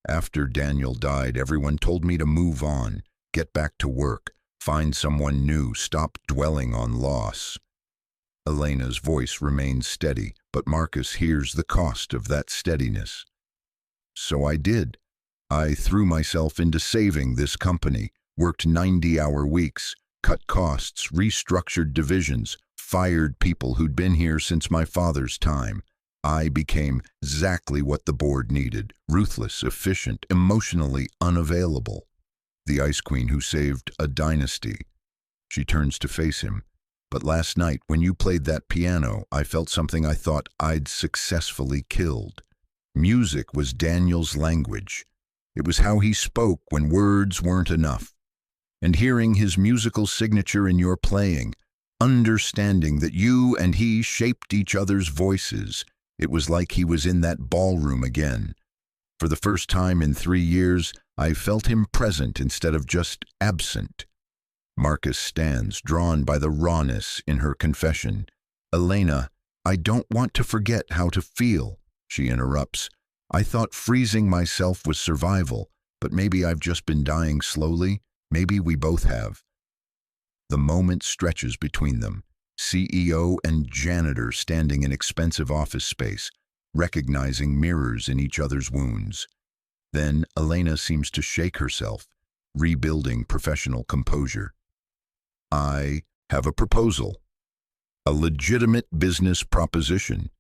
Speaker 1: After Daniel died, everyone told me to move on, get back to work, find someone new, stop dwelling on loss. Elena's voice remains steady, but Marcus hears the cost of that steadiness. So I did. I threw myself into saving this company, worked 90-hour weeks, cut costs, restructured divisions, fired people who'd been here since my father's time. I became exactly what the board needed, ruthless, efficient, emotionally unavailable. The Ice Queen who saved a dynasty. She turns to face him. But last night, when you played that piano, I felt something I thought I'd successfully killed. Music was Daniel's language. It was how he spoke when words weren't enough. And hearing his musical signature in your playing, understanding that you and he shaped each other's voices, it was like he was in that ballroom again. For the first time in 3 years, I felt him present instead of just absent. Marcus stands, drawn by the rawness in her confession. Elena, I don't want to forget how to feel, she interrupts. I thought freezing myself was survival, but maybe I've just been dying slowly. Maybe we both have. The moment stretches between them, CEO and janitor standing in expensive office space, recognizing mirrors in each other's wounds. Then Elena seems to shake herself, rebuilding professional composure. I have a proposal, a legitimate business proposition.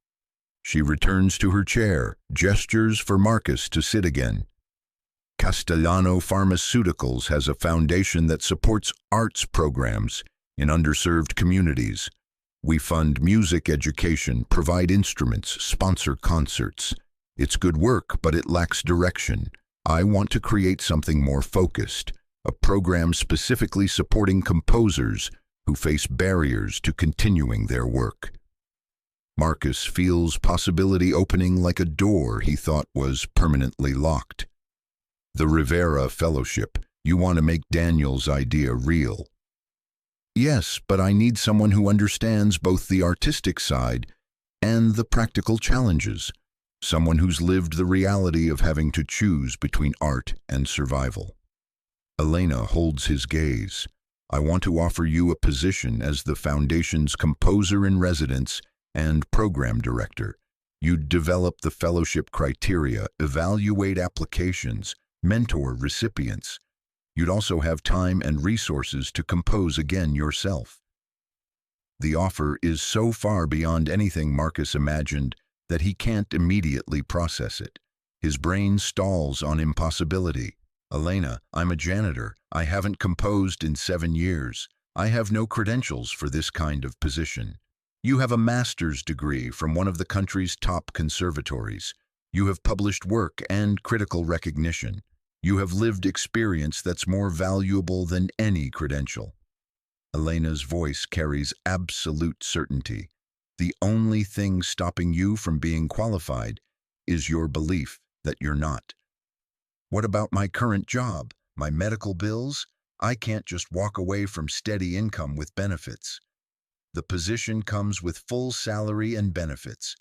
Speaker 1: She returns to her chair, gestures for Marcus to sit again. Castellano Pharmaceuticals has a foundation that supports arts programs in underserved communities. We fund music education, provide instruments, sponsor concerts. It's good work, but it lacks direction. I want to create something more focused, a program specifically supporting composers who face barriers to continuing their work. Marcus feels possibility opening like a door he thought was permanently locked. The Rivera Fellowship. You want to make Daniel's idea real. Yes, but I need someone who understands both the artistic side and the practical challenges. Someone who's lived the reality of having to choose between art and survival. Elena holds his gaze. I want to offer you a position as the Foundation's composer-in-residence and program director. You'd develop the fellowship criteria, evaluate applications, mentor recipients. You'd also have time and resources to compose again yourself. The offer is so far beyond anything Marcus imagined that he can't immediately process it. His brain stalls on impossibility. Elena, I'm a janitor. I haven't composed in 7 years. I have no credentials for this kind of position. You have a master's degree from one of the country's top conservatories. You have published work and critical recognition. You have lived experience that's more valuable than any credential. Elena's voice carries absolute certainty. The only thing stopping you from being qualified is your belief that you're not. What about my current job, my medical bills? I can't just walk away from steady income with benefits. The position comes with full salary and benefits,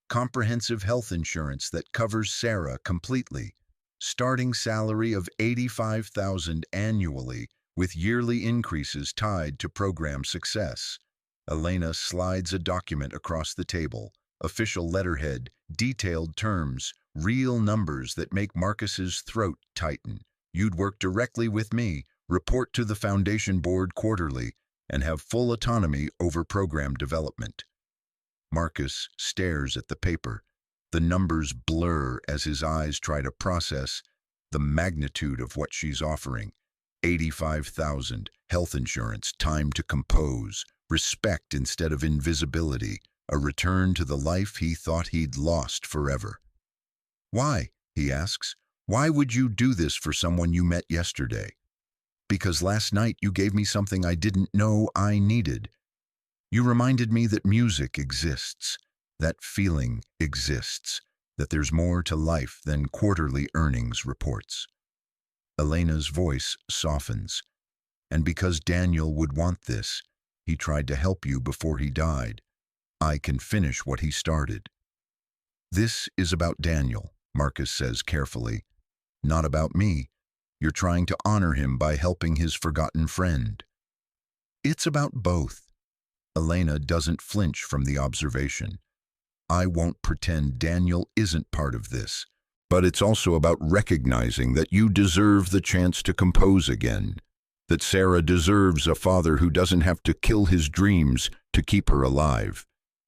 Speaker 1: comprehensive health insurance that covers Sarah completely, starting salary of $85,000 annually with yearly increases tied to program success. Elena slides a document across the table, official letterhead, detailed terms, real numbers that make Marcus's throat tighten. You'd work directly with me, report to the Foundation Board quarterly, and have full autonomy over program development. Marcus stares at the paper. The numbers blur as his eyes try to process the magnitude of what she's offering. 85,000, health insurance, time to compose, respect instead of invisibility, a return to the life he thought he'd lost forever. Why? He asks. Why would you do this for someone you met yesterday? Because last night you gave me something I didn't know I needed. You reminded me that music exists, that feeling exists, that there's more to life than quarterly earnings reports. Elena's voice softens. And because Daniel would want this, he tried to help you before he died. I can finish what he started. This is about Daniel, Marcus says carefully, not about me. You're trying to honor him by helping his forgotten friend. It's about both. Elena doesn't flinch from the observation. I won't pretend Daniel isn't part of this, but it's also about recognizing that you deserve the chance to compose again, that Sarah deserves a father who doesn't have to kill his dreams to keep her alive,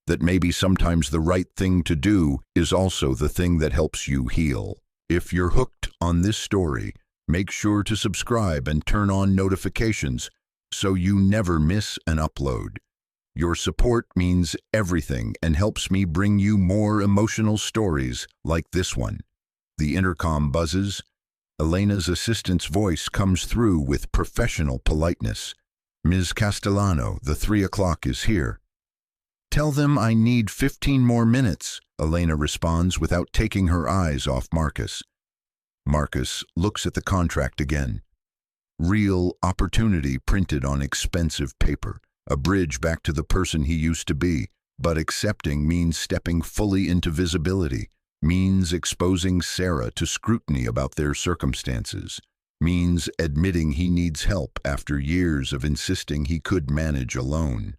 Speaker 1: that maybe sometimes the right thing to do is also the thing that helps you heal. If you're hooked on this story, make sure to subscribe and turn on notifications so you never miss an upload. Your support means everything and helps me bring you more emotional stories like this one. The intercom buzzes. Elena's assistant's voice comes through with professional politeness. Ms. Castellano, the 3 o'clock is here. Tell them I need 15 more minutes, Elena responds without taking her eyes off Marcus. Marcus looks at the contract again. Real opportunity printed on expensive paper. A bridge back to the person he used to be, but accepting means stepping fully into visibility, means exposing Sarah to scrutiny about their circumstances, means admitting he needs help after years of insisting he could manage alone.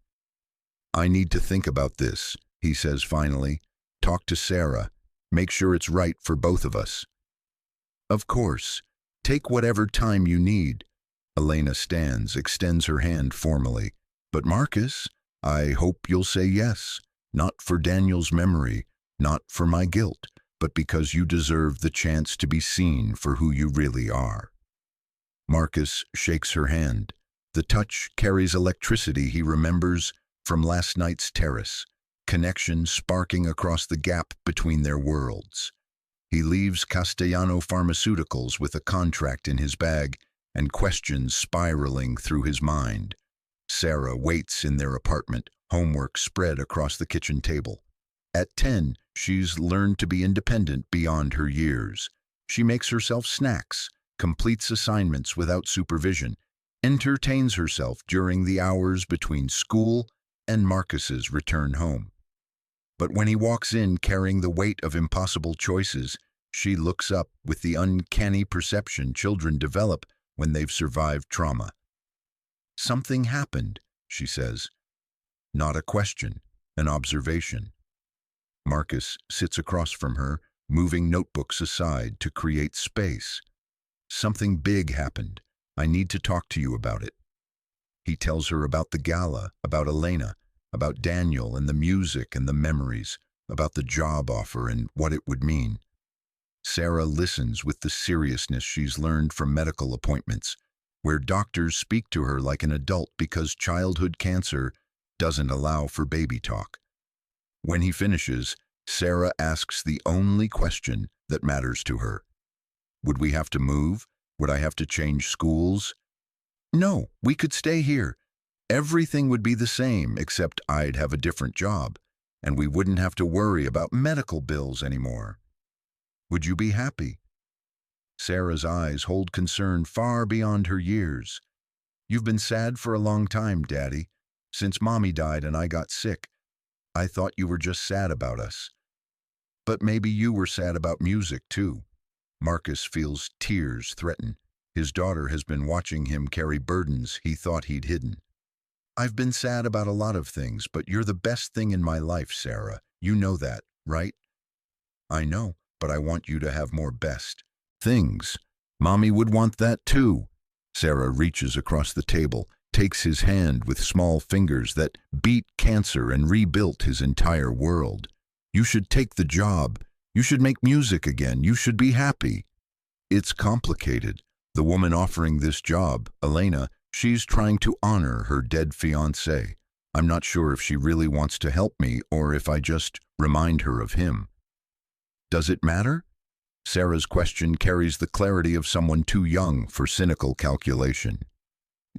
Speaker 1: I need to think about this, he says finally. Talk to Sarah. Make sure it's right for both of us. Of course. Take whatever time you need. Elena stands, extends her hand formally. But Marcus, I hope you'll say yes, not for Daniel's memory, not for my guilt, but because you deserve the chance to be seen for who you really are. Marcus shakes her hand. The touch carries electricity he remembers from last night's terrace, connection sparking across the gap between their worlds. He leaves Castellano Pharmaceuticals with a contract in his bag and questions spiraling through his mind. Sarah waits in their apartment, homework spread across the kitchen table. At 10, she's learned to be independent beyond her years. She makes herself snacks, completes assignments without supervision, entertains herself during the hours between school and Marcus's return home. But when he walks in carrying the weight of impossible choices, she looks up with the uncanny perception children develop when they've survived trauma. "Something happened," she says. Not a question, an observation. Marcus sits across from her, moving notebooks aside to create space. "Something big happened. I need to talk to you about it." He tells her about the gala, about Elena, about Daniel and the music and the memories, about the job offer and what it would mean. Sarah listens with the seriousness she's learned from medical appointments, where doctors speak to her like an adult because childhood cancer doesn't allow for baby talk. When he finishes, Sarah asks the only question that matters to her. "Would we have to move? Would I have to change schools?" "No, we could stay here. Everything would be the same, except I'd have a different job, and we wouldn't have to worry about medical bills anymore. Would you be happy?" Sarah's eyes hold concern far beyond her years. "You've been sad for a long time, Daddy. Since Mommy died and I got sick, I thought you were just sad about us. But maybe you were sad about music, too." Marcus feels tears threaten. His daughter has been watching him carry burdens he thought he'd hidden. "I've been sad about a lot of things, but you're the best thing in my life, Sarah. You know that, right?" "I know, but I want you to have more best things." "Mommy would want that too." Sarah reaches across the table, takes his hand with small fingers that beat cancer and rebuilt his entire world. "You should take the job. You should make music again. You should be happy." It's complicated. The woman offering this job, Elena, she's trying to honor her dead fiancé. "I'm not sure if she really wants to help me or if I just remind her of him." "Does it matter?" Sarah's question carries the clarity of someone too young for cynical calculation.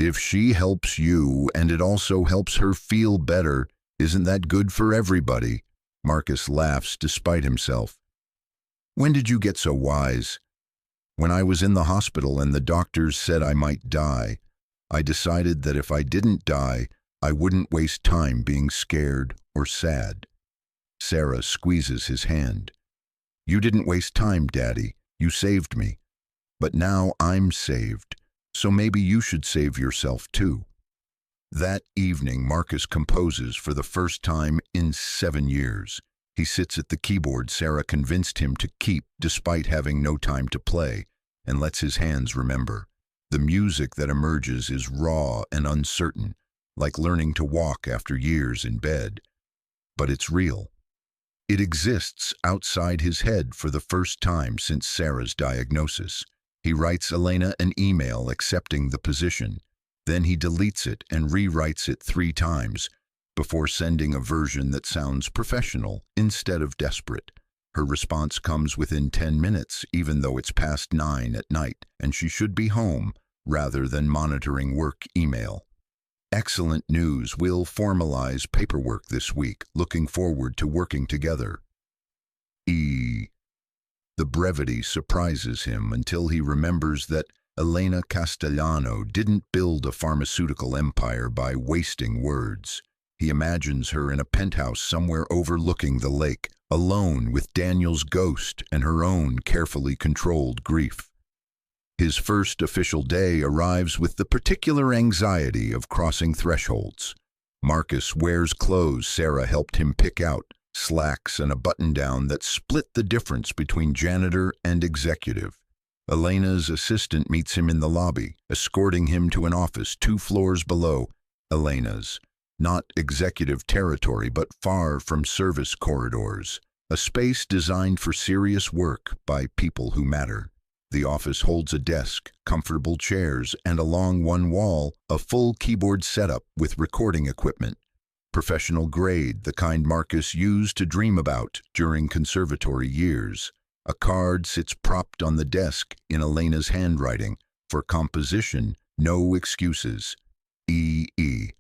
Speaker 1: "If she helps you and it also helps her feel better, isn't that good for everybody?" Marcus laughs despite himself. "When did you get so wise?" "When I was in the hospital and the doctors said I might die, I decided that if I didn't die, I wouldn't waste time being scared or sad." Sarah squeezes his hand. "You didn't waste time, Daddy. You saved me. But now I'm saved, so maybe you should save yourself too." That evening, Marcus composes for the first time in 7 years. He sits at the keyboard Sarah convinced him to keep despite having no time to play, and lets his hands remember. The music that emerges is raw and uncertain, like learning to walk after years in bed. But it's real. It exists outside his head for the first time since Sarah's diagnosis. He writes Elena an email accepting the position. Then he deletes it and rewrites it 3 times before sending a version that sounds professional instead of desperate. Her response comes within 10 minutes, even though it's past 9 at night, and she should be home rather than monitoring work email. "Excellent news. We'll formalize paperwork this week. Looking forward to working together." The brevity surprises him until he remembers that Elena Castellano didn't build a pharmaceutical empire by wasting words. He imagines her in a penthouse somewhere overlooking the lake, alone with Daniel's ghost and her own carefully controlled grief. His first official day arrives with the particular anxiety of crossing thresholds. Marcus wears clothes Sarah helped him pick out, slacks and a button-down that split the difference between janitor and executive. Elena's assistant meets him in the lobby, escorting him to an office 2 floors below Elena's. Not executive territory, but far from service corridors. A space designed for serious work by people who matter. The office holds a desk, comfortable chairs, and along one wall, a full keyboard setup with recording equipment. Professional grade, the kind Marcus used to dream about during conservatory years. A card sits propped on the desk in Elena's handwriting. For composition, no excuses. E.E.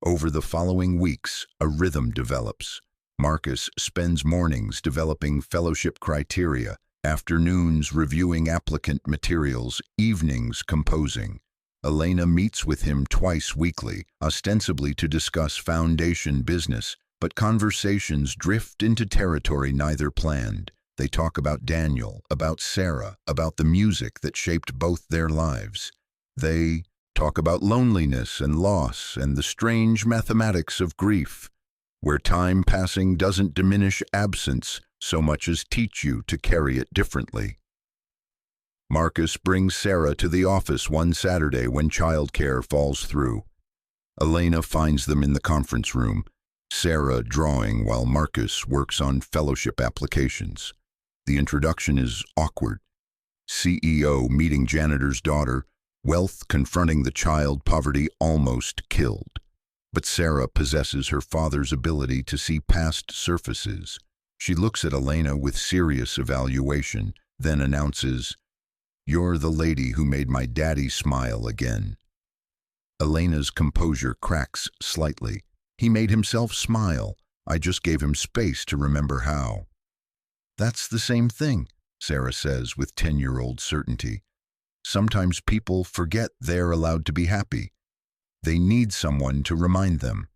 Speaker 1: Over the following weeks, a rhythm develops. Marcus spends mornings developing fellowship criteria, afternoons reviewing applicant materials, evenings composing. Elena meets with him twice weekly, ostensibly to discuss foundation business, but conversations drift into territory neither planned. They talk about Daniel, about Sarah, about the music that shaped both their lives. They talk about loneliness and loss and the strange mathematics of grief, where time passing doesn't diminish absence so much as teach you to carry it differently. Marcus brings Sarah to the office one Saturday when childcare falls through. Elena finds them in the conference room, Sarah drawing while Marcus works on fellowship applications. The introduction is awkward. CEO meeting janitor's daughter, wealth confronting the child, poverty almost killed. But Sarah possesses her father's ability to see past surfaces. She looks at Elena with serious evaluation, then announces, "You're the lady who made my daddy smile again." Elena's composure cracks slightly. "He made himself smile. I just gave him space to remember how." "That's the same thing," Sarah says with 10-year-old certainty. "Sometimes people forget they're allowed to be happy. They need someone to remind them."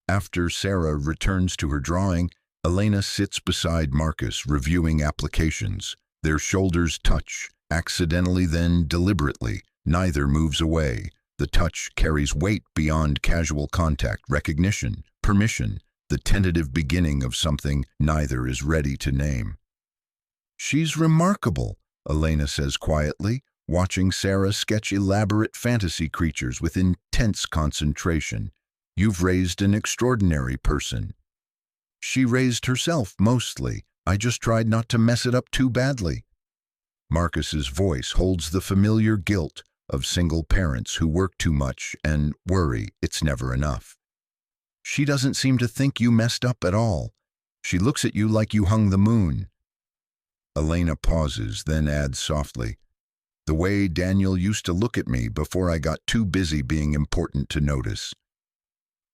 Speaker 1: After Sarah returns to her drawing, Elena sits beside Marcus reviewing applications. Their shoulders touch, accidentally then deliberately. Neither moves away. The touch carries weight beyond casual contact, recognition, permission, the tentative beginning of something neither is ready to name. "She's remarkable," Elena says quietly, watching Sarah sketch elaborate fantasy creatures with intense concentration. "You've raised an extraordinary person." "She raised herself, mostly. I just tried not to mess it up too badly." Marcus's voice holds the familiar guilt of single parents who work too much and worry it's never enough. "She doesn't seem to think you messed up at all. She looks at you like you hung the moon." Elena pauses, then adds softly, "The way Daniel used to look at me before I got too busy being important to notice."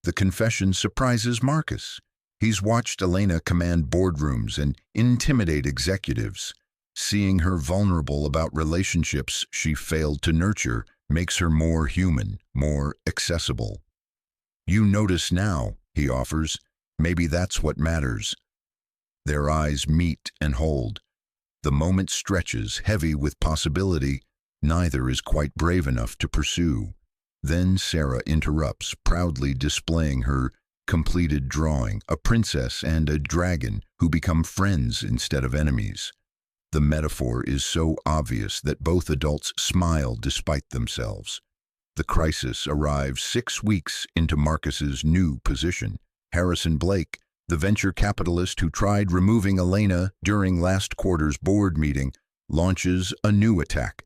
Speaker 1: The confession surprises Marcus. He's watched Elena command boardrooms and intimidate executives. Seeing her vulnerable about relationships she failed to nurture makes her more human, more accessible. "You notice now," he offers. "Maybe that's what matters." Their eyes meet and hold. The moment stretches, heavy with possibility. Neither is quite brave enough to pursue. Then Sarah interrupts, proudly displaying her completed drawing, a princess and a dragon who become friends instead of enemies. The metaphor is so obvious that both adults smile despite themselves. The crisis arrives 6 weeks into Marcus's new position. Harrison Blake, the venture capitalist who tried removing Elena during last quarter's board meeting, launches a new attack.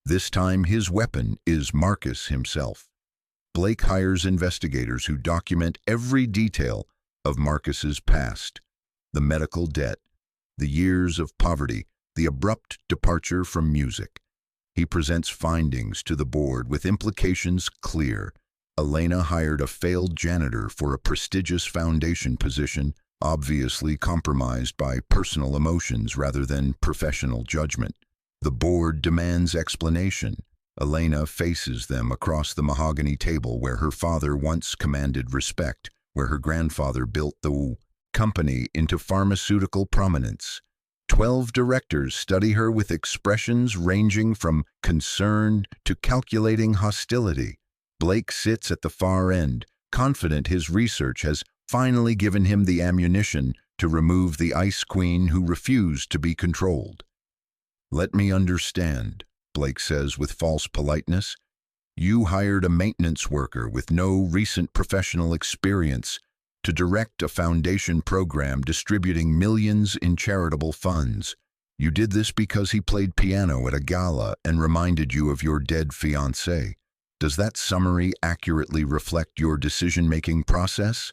Speaker 1: This time his weapon is Marcus himself. Blake hires investigators who document every detail of Marcus's past: the medical debt, the years of poverty, the abrupt departure from music. He presents findings to the board with implications clear. Elena hired a failed janitor for a prestigious foundation position, obviously compromised by personal emotions rather than professional judgment. The board demands explanation. Elena faces them across the mahogany table where her father once commanded respect, where her grandfather built the company into pharmaceutical prominence. 12 directors study her with expressions ranging from concern to calculating hostility. Blake sits at the far end, confident his research has finally given him the ammunition to remove the ice queen who refused to be controlled. "Let me understand," Blake says with false politeness. "You hired a maintenance worker with no recent professional experience to direct a foundation program distributing millions in charitable funds. You did this because he played piano at a gala and reminded you of your dead fiancé. Does that summary accurately reflect your decision-making process?"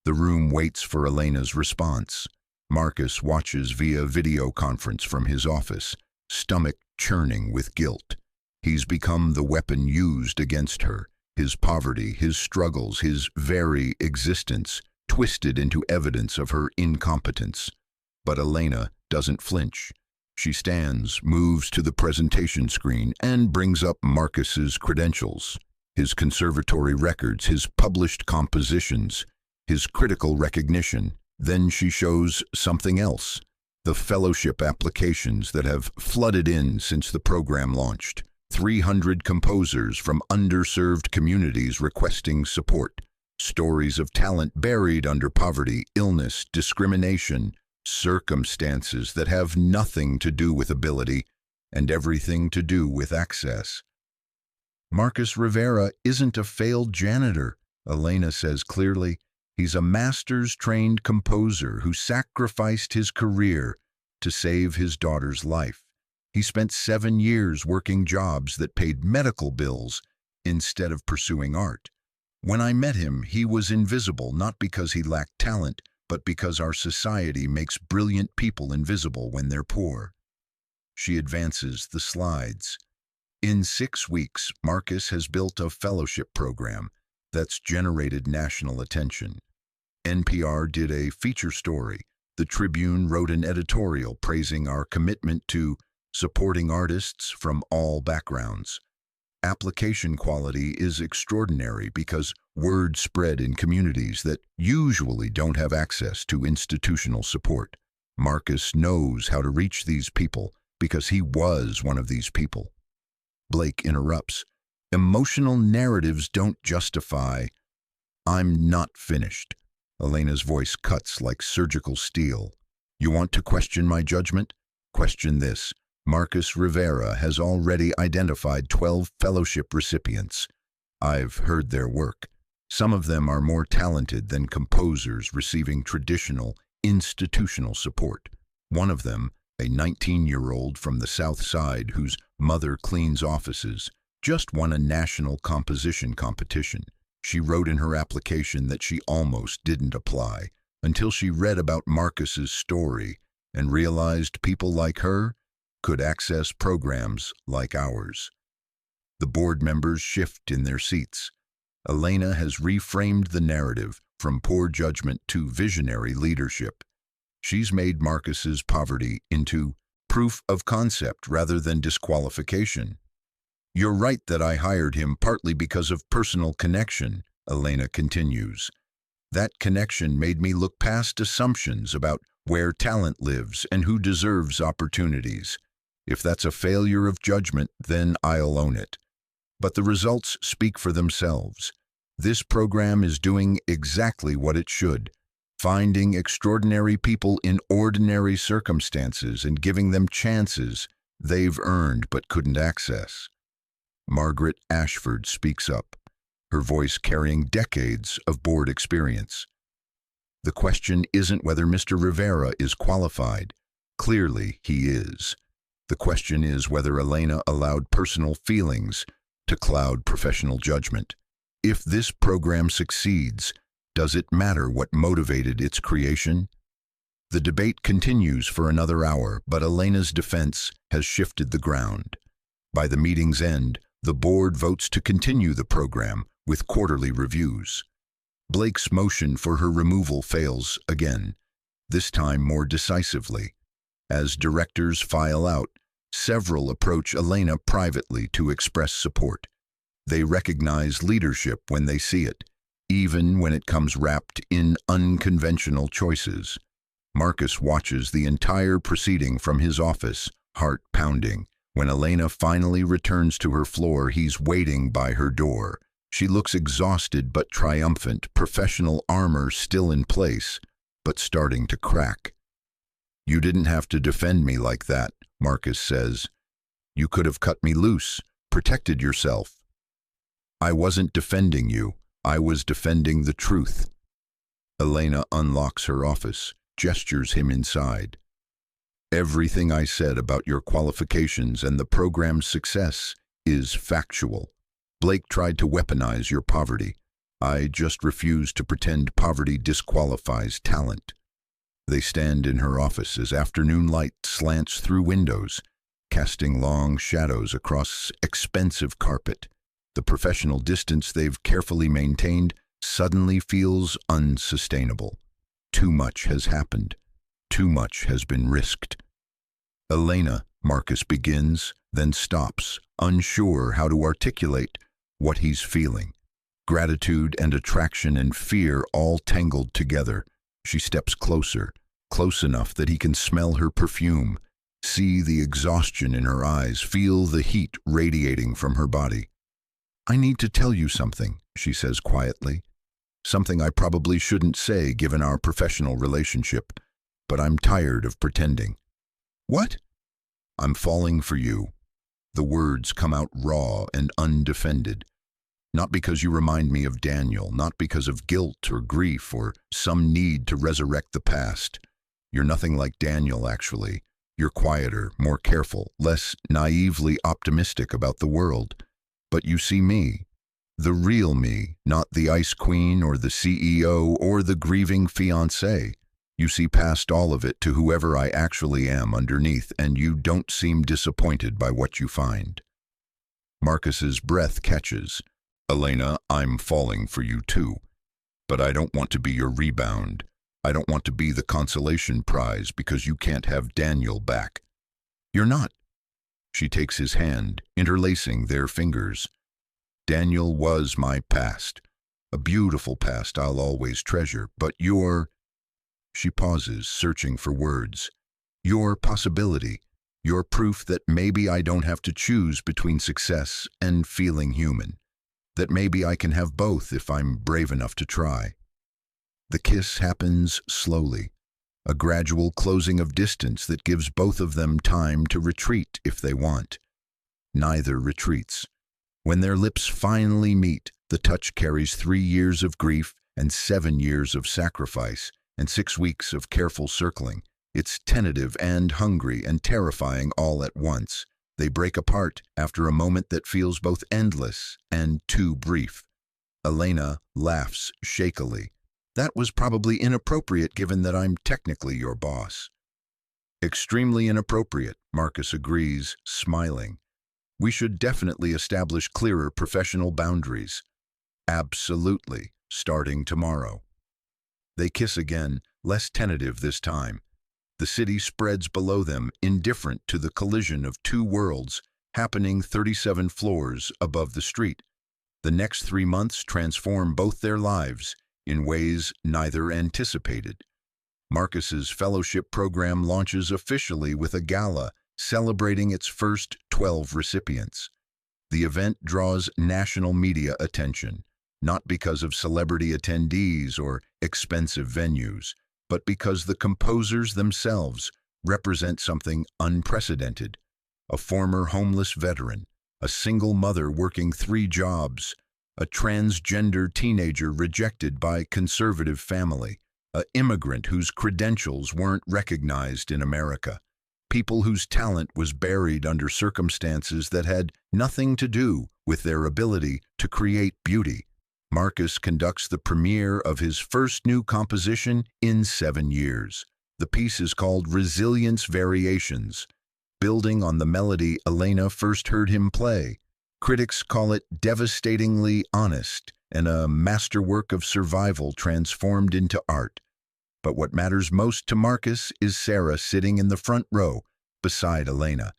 Speaker 1: The room waits for Elena's response. Marcus watches via video conference from his office, stomach churning with guilt. He's become the weapon used against her. His poverty, his struggles, his very existence twisted into evidence of her incompetence. But Elena doesn't flinch. She stands, moves to the presentation screen, and brings up Marcus's credentials, his conservatory records, his published compositions, his critical recognition. Then she shows something else, the fellowship applications that have flooded in since the program launched. 300 composers from underserved communities requesting support. Stories of talent buried under poverty, illness, discrimination, circumstances that have nothing to do with ability and everything to do with access. Marcus Rivera isn't a failed janitor, Elena says clearly. He's a master's-trained composer who sacrificed his career to save his daughter's life. He spent 7 years working jobs that paid medical bills instead of pursuing art. When I met him, he was invisible, not because he lacked talent, but because our society makes brilliant people invisible when they're poor. She advances the slides. In 6 weeks, Marcus has built a fellowship program that's generated national attention. NPR did a feature story. The Tribune wrote an editorial praising our commitment to supporting artists from all backgrounds. Application quality is extraordinary because word spread in communities that usually don't have access to institutional support. Marcus knows how to reach these people because he was one of these people. Blake interrupts. Emotional narratives don't justify. I'm not finished. Elena's voice cuts like surgical steel. You want to question my judgment? Question this. Marcus Rivera has already identified 12 fellowship recipients. I've heard their work. Some of them are more talented than composers receiving traditional, institutional support. One of them, a 19-year-old from the South Side whose mother cleans offices, just won a national composition competition. She wrote in her application that she almost didn't apply until she read about Marcus's story and realized people like her could access programs like ours. The board members shift in their seats. Elena has reframed the narrative from poor judgment to visionary leadership. She's made Marcus's poverty into proof of concept rather than disqualification. You're right that I hired him partly because of personal connection, Elena continues. That connection made me look past assumptions about where talent lives and who deserves opportunities. If that's a failure of judgment, then I'll own it. But the results speak for themselves. This program is doing exactly what it should, finding extraordinary people in ordinary circumstances and giving them chances they've earned but couldn't access. Margaret Ashford speaks up, her voice carrying decades of board experience. The question isn't whether Mr. Rivera is qualified. Clearly, he is. The question is whether Elena allowed personal feelings to cloud professional judgment. If this program succeeds, does it matter what motivated its creation? The debate continues for another hour, but Elena's defense has shifted the ground. By the meeting's end, the board votes to continue the program with quarterly reviews. Blake's motion for her removal fails again, this time more decisively. As directors file out, several approach Elena privately to express support. They recognize leadership when they see it, even when it comes wrapped in unconventional choices. Marcus watches the entire proceeding from his office, heart pounding. When Elena finally returns to her floor, he's waiting by her door. She looks exhausted but triumphant, professional armor still in place, but starting to crack. You didn't have to defend me like that, Marcus says. You could have cut me loose, protected yourself. I wasn't defending you. I was defending the truth. Elena unlocks her office, gestures him inside. Everything I said about your qualifications and the program's success is factual. Blake tried to weaponize your poverty. I just refuse to pretend poverty disqualifies talent. They stand in her office as afternoon light slants through windows, casting long shadows across expensive carpet. The professional distance they've carefully maintained suddenly feels unsustainable. Too much has happened. Too much has been risked. Elena, Marcus begins, then stops, unsure how to articulate what he's feeling. Gratitude and attraction and fear all tangled together. She steps closer, close enough that he can smell her perfume, see the exhaustion in her eyes, feel the heat radiating from her body. "I need to tell you something," she says quietly. "Something I probably shouldn't say given our professional relationship, but I'm tired of pretending." "What?" "I'm falling for you." The words come out raw and undefended. "Not because you remind me of Daniel, not because of guilt or grief or some need to resurrect the past. You're nothing like Daniel, actually. You're quieter, more careful, less naively optimistic about the world. But you see me, the real me, not the ice queen or the CEO or the grieving fiancé. You see past all of it to whoever I actually am underneath, and you don't seem disappointed by what you find." Marcus's breath catches. "Elena, I'm falling for you too. But I don't want to be your rebound. I don't want to be the consolation prize because you can't have Daniel back." "You're not." She takes his hand, interlacing their fingers. "Daniel was my past. A beautiful past I'll always treasure, but you're—" She pauses, searching for words. "Your possibility. Your proof that maybe I don't have to choose between success and feeling human. That maybe I can have both if I'm brave enough to try." The kiss happens slowly, a gradual closing of distance that gives both of them time to retreat if they want. Neither retreats. When their lips finally meet, the touch carries 3 years of grief and 7 years of sacrifice and 6 weeks of careful circling. It's tentative and hungry and terrifying all at once. They break apart after a moment that feels both endless and too brief. Elena laughs shakily. "That was probably inappropriate given that I'm technically your boss." "Extremely inappropriate," Marcus agrees, smiling. "We should definitely establish clearer professional boundaries." "Absolutely, starting tomorrow." They kiss again, less tentative this time. The city spreads below them, indifferent to the collision of two worlds happening 37 floors above the street. The next 3 months transform both their lives in ways neither anticipated. Marcus's fellowship program launches officially with a gala celebrating its first 12 recipients. The event draws national media attention, not because of celebrity attendees or expensive venues, but because the composers themselves represent something unprecedented. A former homeless veteran, a single mother working 3 jobs, a transgender teenager rejected by conservative family, an immigrant whose credentials weren't recognized in America, people whose talent was buried under circumstances that had nothing to do with their ability to create beauty. Marcus conducts the premiere of his first new composition in 7 years. The piece is called Resilience Variations, building on the melody Elena first heard him play. Critics call it devastatingly honest and a masterwork of survival transformed into art. But what matters most to Marcus is Sarah sitting in the front row beside Elena,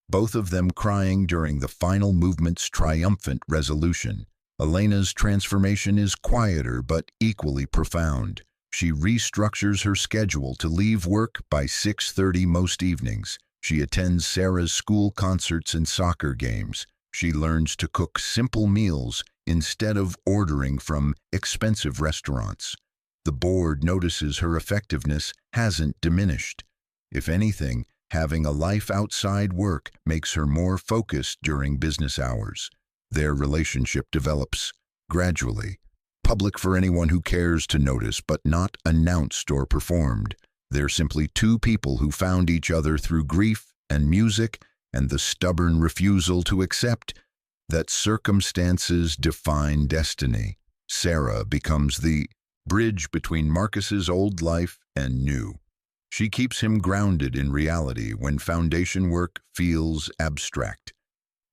Speaker 1: both of them crying during the final movement's triumphant resolution. Elena's transformation is quieter but equally profound. She restructures her schedule to leave work by 6:30 most evenings. She attends Sarah's school concerts and soccer games. She learns to cook simple meals instead of ordering from expensive restaurants. The board notices her effectiveness hasn't diminished. If anything, having a life outside work makes her more focused during business hours. Their relationship develops gradually, public for anyone who cares to notice, but not announced or performed. They're simply 2 people who found each other through grief and music and the stubborn refusal to accept that circumstances define destiny. Sarah becomes the bridge between Marcus's old life and new. She keeps him grounded in reality when foundation work feels abstract.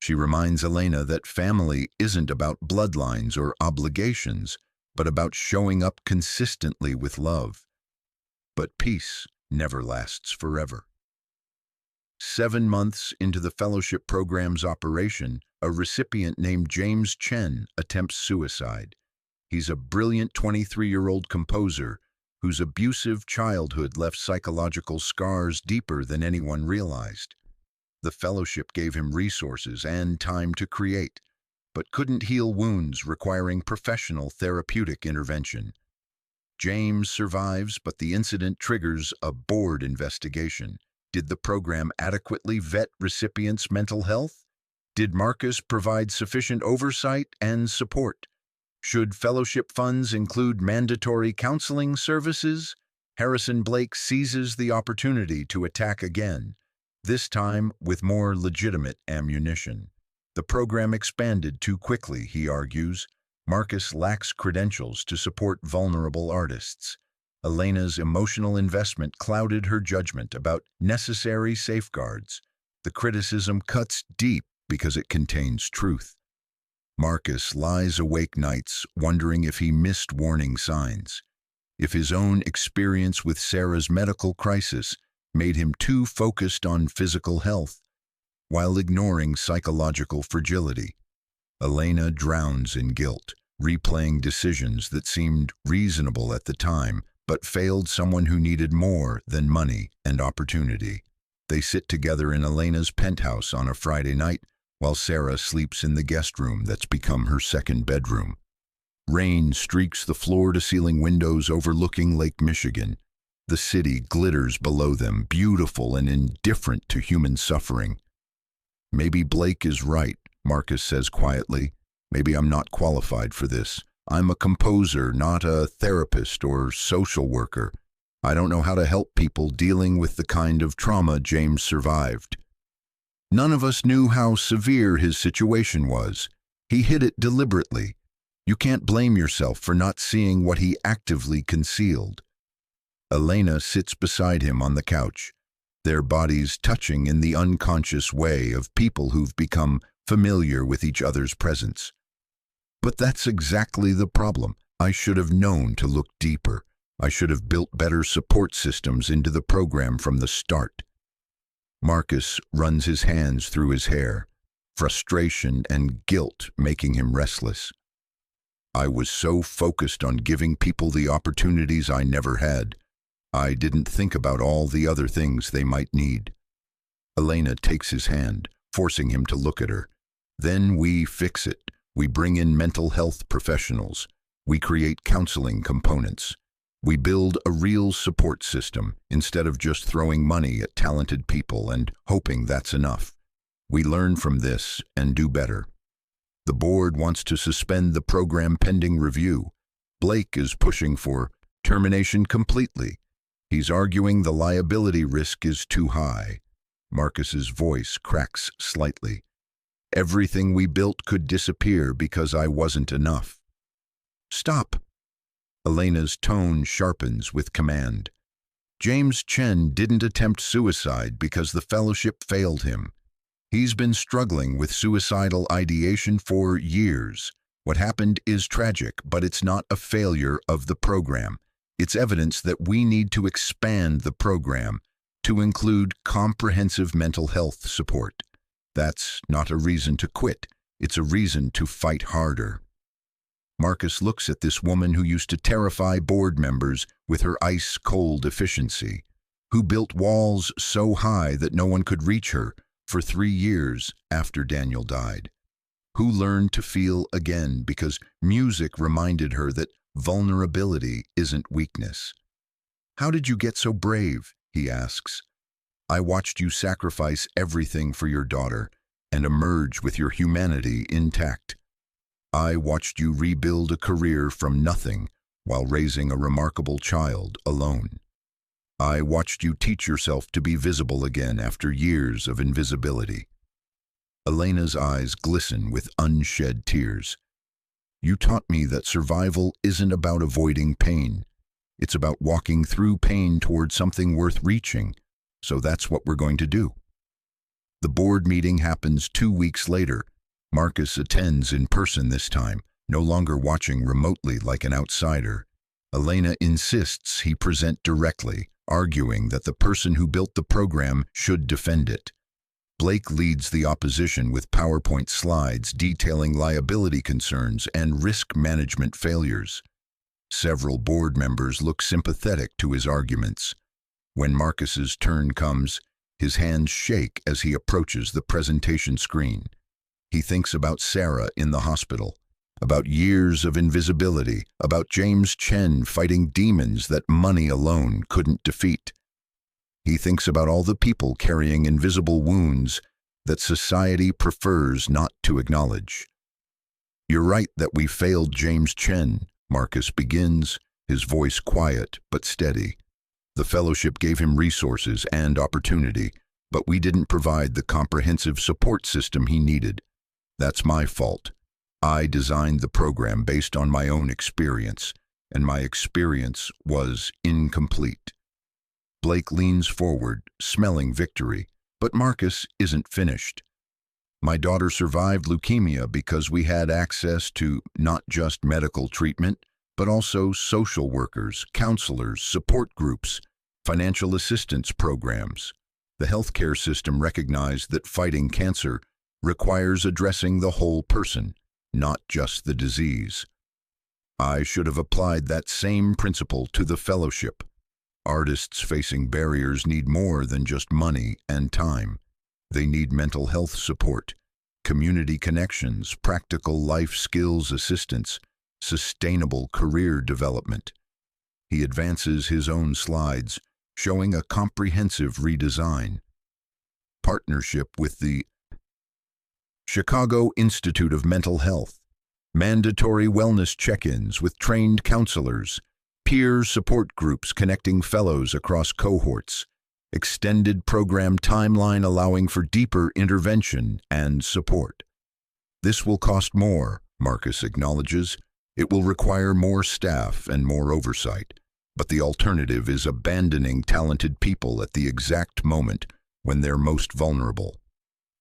Speaker 1: She reminds Elena that family isn't about bloodlines or obligations, but about showing up consistently with love. But peace never lasts forever. 7 months into the fellowship program's operation, a recipient named James Chen attempts suicide. He's a brilliant 23-year-old composer whose abusive childhood left psychological scars deeper than anyone realized. The fellowship gave him resources and time to create, but couldn't heal wounds requiring professional therapeutic intervention. James survives, but the incident triggers a board investigation. Did the program adequately vet recipients' mental health? Did Marcus provide sufficient oversight and support? Should fellowship funds include mandatory counseling services? Harrison Blake seizes the opportunity to attack again, this time with more legitimate ammunition. The program expanded too quickly, he argues. Marcus lacks credentials to support vulnerable artists. Elena's emotional investment clouded her judgment about necessary safeguards. The criticism cuts deep because it contains truth. Marcus lies awake nights wondering if he missed warning signs, if his own experience with Sarah's medical crisis made him too focused on physical health, while ignoring psychological fragility. Elena drowns in guilt, replaying decisions that seemed reasonable at the time, but failed someone who needed more than money and opportunity. They sit together in Elena's penthouse on a Friday night, while Sarah sleeps in the guest room that's become her second bedroom. Rain streaks the floor-to-ceiling windows overlooking Lake Michigan. The city glitters below them, beautiful and indifferent to human suffering. Maybe Blake is right, Marcus says quietly. Maybe I'm not qualified for this. I'm a composer, not a therapist or social worker. I don't know how to help people dealing with the kind of trauma James survived. None of us knew how severe his situation was. He hid it deliberately. You can't blame yourself for not seeing what he actively concealed. Elena sits beside him on the couch, their bodies touching in the unconscious way of people who've become familiar with each other's presence. But that's exactly the problem. I should have known to look deeper. I should have built better support systems into the program from the start. Marcus runs his hands through his hair, frustration and guilt making him restless. I was so focused on giving people the opportunities I never had. I didn't think about all the other things they might need. Elena takes his hand, forcing him to look at her. Then we fix it. We bring in mental health professionals. We create counseling components. We build a real support system instead of just throwing money at talented people and hoping that's enough. We learn from this and do better. The board wants to suspend the program pending review. Blake is pushing for termination completely. He's arguing the liability risk is too high. Marcus's voice cracks slightly. Everything we built could disappear because I wasn't enough. Stop. Elena's tone sharpens with command. James Chen didn't attempt suicide because the fellowship failed him. He's been struggling with suicidal ideation for years. What happened is tragic, but it's not a failure of the program. It's evidence that we need to expand the program to include comprehensive mental health support. That's not a reason to quit. It's a reason to fight harder. Marcus looks at this woman who used to terrify board members with her ice-cold efficiency, who built walls so high that no one could reach her for 3 years after Daniel died, who learned to feel again because music reminded her that vulnerability isn't weakness. How did you get so brave? He asks. I watched you sacrifice everything for your daughter and emerge with your humanity intact. I watched you rebuild a career from nothing while raising a remarkable child alone. I watched you teach yourself to be visible again after years of invisibility. Elena's eyes glisten with unshed tears. You taught me that survival isn't about avoiding pain. It's about walking through pain toward something worth reaching. So that's what we're going to do. The board meeting happens 2 weeks later. Marcus attends in person this time, No longer watching remotely like an outsider, Elena insists he present directly, arguing that the person who built the program should defend it. Blake leads the opposition with PowerPoint slides detailing liability concerns and risk management failures. Several board members look sympathetic to his arguments. When Marcus's turn comes, his hands shake as he approaches the presentation screen. He thinks about Sarah in the hospital, about years of invisibility, about James Chen fighting demons that money alone couldn't defeat. He thinks about all the people carrying invisible wounds that society prefers not to acknowledge. "You're right that we failed James Chen," Marcus begins, his voice quiet but steady. "The fellowship gave him resources and opportunity, but we didn't provide the comprehensive support system he needed. That's my fault. I designed the program based on my own experience, and my experience was incomplete." Blake leans forward, smelling victory, but Marcus isn't finished. "My daughter survived leukemia because we had access to not just medical treatment, but also social workers, counselors, support groups, financial assistance programs. The healthcare system recognized that fighting cancer requires addressing the whole person, not just the disease. I should have applied that same principle to the fellowship. Artists facing barriers need more than just money and time. They need mental health support, community connections, practical life skills assistance, sustainable career development." He advances his own slides, showing a comprehensive redesign. Partnership with the Chicago Institute of Mental Health, mandatory wellness check-ins with trained counselors, peer support groups connecting fellows across cohorts, extended program timeline allowing for deeper intervention and support. "This will cost more," Marcus acknowledges. "It will require more staff and more oversight, but the alternative is abandoning talented people at the exact moment when they're most vulnerable.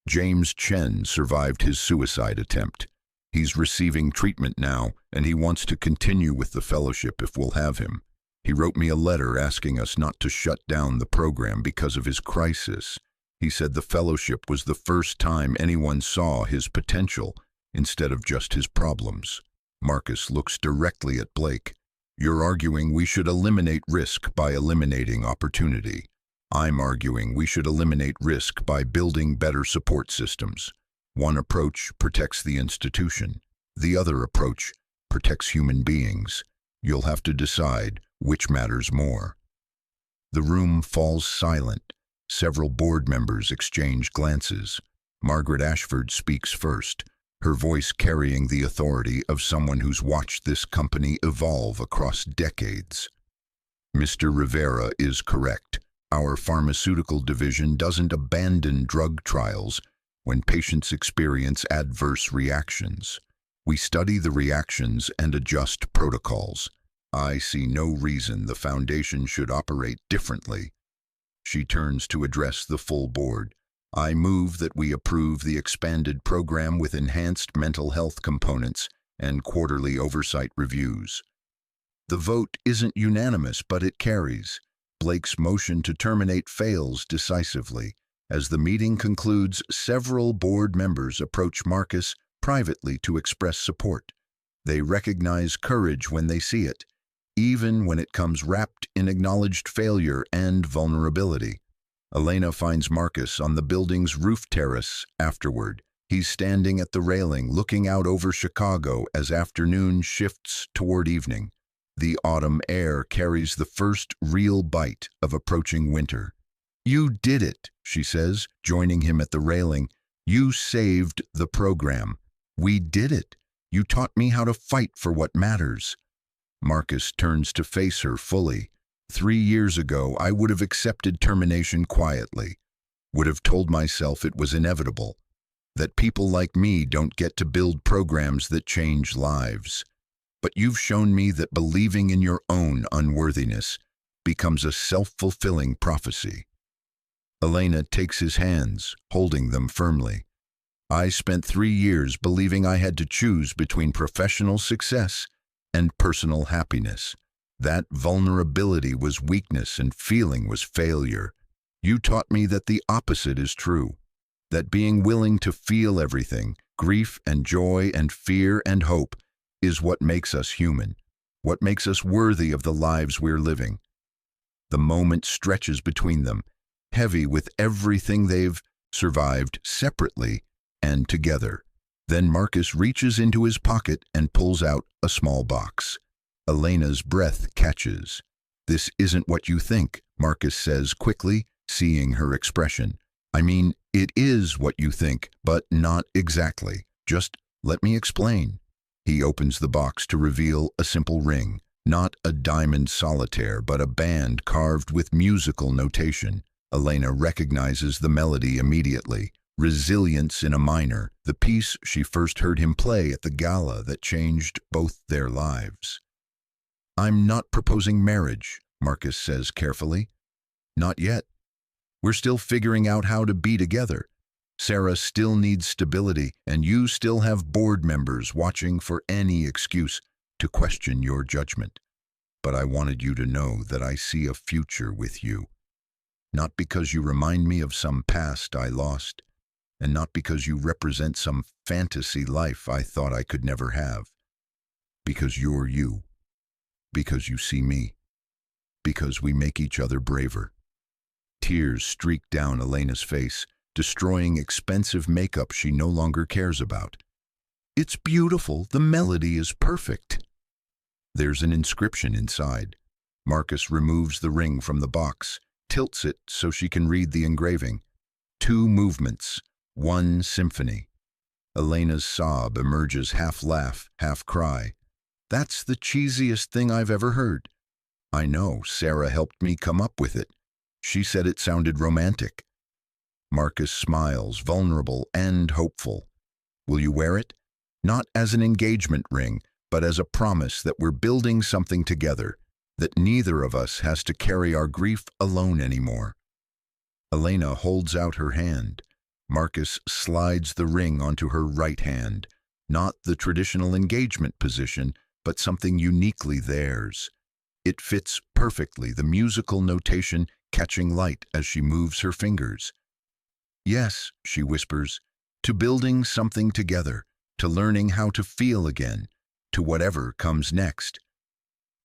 Speaker 1: James Chen survived his suicide attempt. He's receiving treatment now, and he wants to continue with the fellowship if we'll have him. He wrote me a letter asking us not to shut down the program because of his crisis. He said the fellowship was the first time anyone saw his potential instead of just his problems." Marcus looks directly at Blake. "You're arguing we should eliminate risk by eliminating opportunity. I'm arguing we should eliminate risk by building better support systems. One approach protects the institution. The other approach protects human beings. You'll have to decide which matters more." The room falls silent. Several board members exchange glances. Margaret Ashford speaks first, her voice carrying the authority of someone who's watched this company evolve across decades. "Mr. Rivera is correct. Our pharmaceutical division doesn't abandon drug trials when patients experience adverse reactions. We study the reactions and adjust protocols. I see no reason the foundation should operate differently." She turns to address the full board. "I move that we approve the expanded program with enhanced mental health components and quarterly oversight reviews." The vote isn't unanimous, but it carries. Blake's motion to terminate fails decisively. As the meeting concludes, several board members approach Marcus privately to express support. They recognize courage when they see it, even when it comes wrapped in acknowledged failure and vulnerability. Elena finds Marcus on the building's roof terrace afterward. He's standing at the railing, looking out over Chicago as afternoon shifts toward evening. The autumn air carries the first real bite of approaching winter. "You did it," she says, joining him at the railing. "You saved the program. We did it. You taught me how to fight for what matters." Marcus turns to face her fully. 3 years ago, I would have accepted termination quietly, would have told myself it was inevitable, that people like me don't get to build programs that change lives. But you've shown me that believing in your own unworthiness becomes a self-fulfilling prophecy. Elena takes his hands, holding them firmly. I spent 3 years believing I had to choose between professional success and personal happiness. That vulnerability was weakness and feeling was failure. You taught me that the opposite is true, that being willing to feel everything, grief and joy and fear and hope, is what makes us human, what makes us worthy of the lives we're living. The moment stretches between them, heavy with everything they've survived separately and together. Then Marcus reaches into his pocket and pulls out a small box. Elena's breath catches. "This isn't what you think," Marcus says quickly, seeing her expression. "I mean, it is what you think, but not exactly. Just let me explain." He opens the box to reveal a simple ring, not a diamond solitaire, but a band carved with musical notation. Elena recognizes the melody immediately. Resilience in a minor, the piece she first heard him play at the gala that changed both their lives. "I'm not proposing marriage," Marcus says carefully. "Not yet. We're still figuring out how to be together. Sarah still needs stability, and you still have board members watching for any excuse to question your judgment. But I wanted you to know that I see a future with you. Not because you remind me of some past I lost, and not because you represent some fantasy life I thought I could never have. Because you're you. Because you see me. Because we make each other braver." Tears streak down Elena's face, destroying expensive makeup she no longer cares about. "It's beautiful. The melody is perfect." There's an inscription inside. Marcus removes the ring from the box, tilts it so she can read the engraving. 2 movements, 1 symphony. Elena's sob emerges half laugh, half cry. "That's the cheesiest thing I've ever heard." "I know, Sarah helped me come up with it. She said it sounded romantic." Marcus smiles, vulnerable and hopeful. "Will you wear it? Not as an engagement ring, but as a promise that we're building something together, that neither of us has to carry our grief alone anymore." Elena holds out her hand. Marcus slides the ring onto her right hand, not the traditional engagement position, but something uniquely theirs. It fits perfectly, the musical notation catching light as she moves her fingers. "Yes," she whispers, "to building something together, to learning how to feel again, to whatever comes next."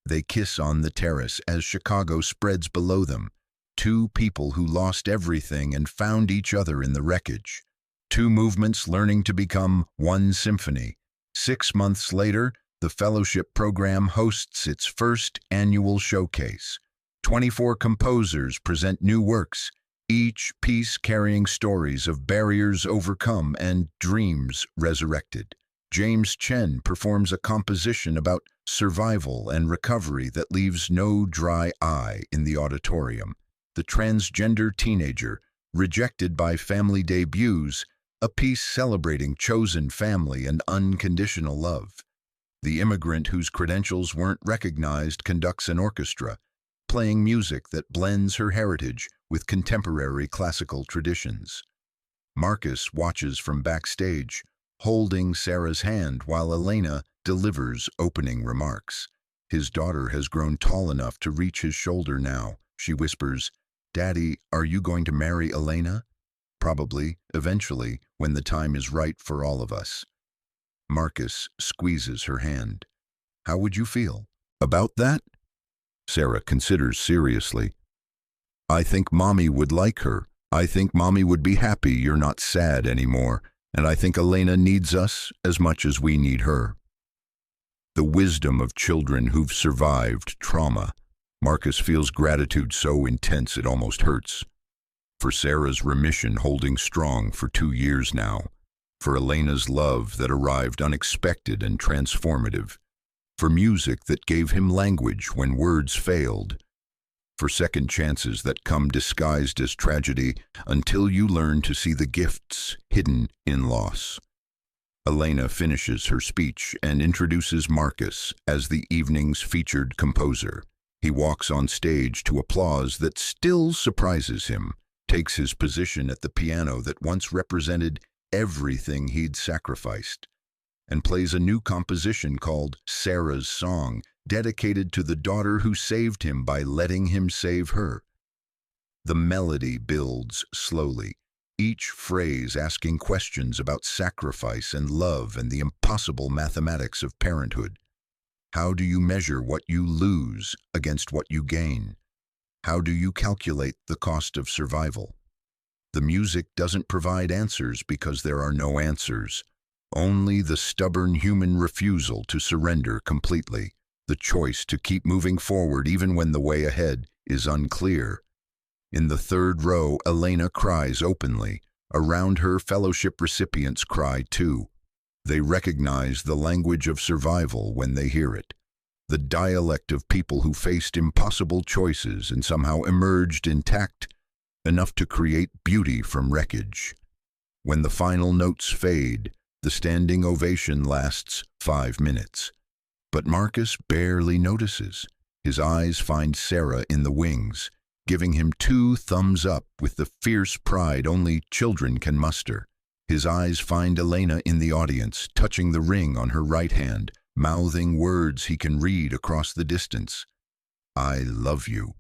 Speaker 1: They kiss on the terrace as Chicago spreads below them. 2 people who lost everything and found each other in the wreckage. 2 movements learning to become 1 symphony. 6 months later, the fellowship program hosts its first annual showcase. 24 composers present new works, each piece carrying stories of barriers overcome and dreams resurrected. James Chen performs a composition about survival and recovery that leaves no dry eye in the auditorium. The transgender teenager, rejected by family debuts, a piece celebrating chosen family and unconditional love. The immigrant whose credentials weren't recognized conducts an orchestra, playing music that blends her heritage with contemporary classical traditions. Marcus watches from backstage, holding Sarah's hand while Elena delivers opening remarks. His daughter has grown tall enough to reach his shoulder now. She whispers, "Daddy, are you going to marry Elena?" "Probably, eventually, when the time is right for all of us." Marcus squeezes her hand. "How would you feel about that?" Sarah considers seriously. "I think Mommy would like her. I think Mommy would be happy you're not sad anymore. And I think Elena needs us as much as we need her." The wisdom of children who've survived trauma. Marcus feels gratitude so intense it almost hurts. For Sarah's remission holding strong for 2 years now. For Elena's love that arrived unexpected and transformative. For music that gave him language when words failed. For second chances that come disguised as tragedy until you learn to see the gifts hidden in loss. Elena finishes her speech and introduces Marcus as the evening's featured composer. He walks on stage to applause that still surprises him, takes his position at the piano that once represented everything he'd sacrificed, and plays a new composition called Sarah's Song, dedicated to the daughter who saved him by letting him save her. The melody builds slowly, each phrase asking questions about sacrifice and love and the impossible mathematics of parenthood. How do you measure what you lose against what you gain? How do you calculate the cost of survival? The music doesn't provide answers because there are no answers. Only the stubborn human refusal to surrender completely, the choice to keep moving forward even when the way ahead is unclear. In the third row, Elena cries openly. Around her, fellowship recipients cry too. They recognize the language of survival when they hear it, the dialect of people who faced impossible choices and somehow emerged intact, enough to create beauty from wreckage. When the final notes fade, the standing ovation lasts 5 minutes. But Marcus barely notices. His eyes find Sarah in the wings, giving him 2 thumbs up with the fierce pride only children can muster. His eyes find Elena in the audience, touching the ring on her right hand, mouthing words he can read across the distance. I love you.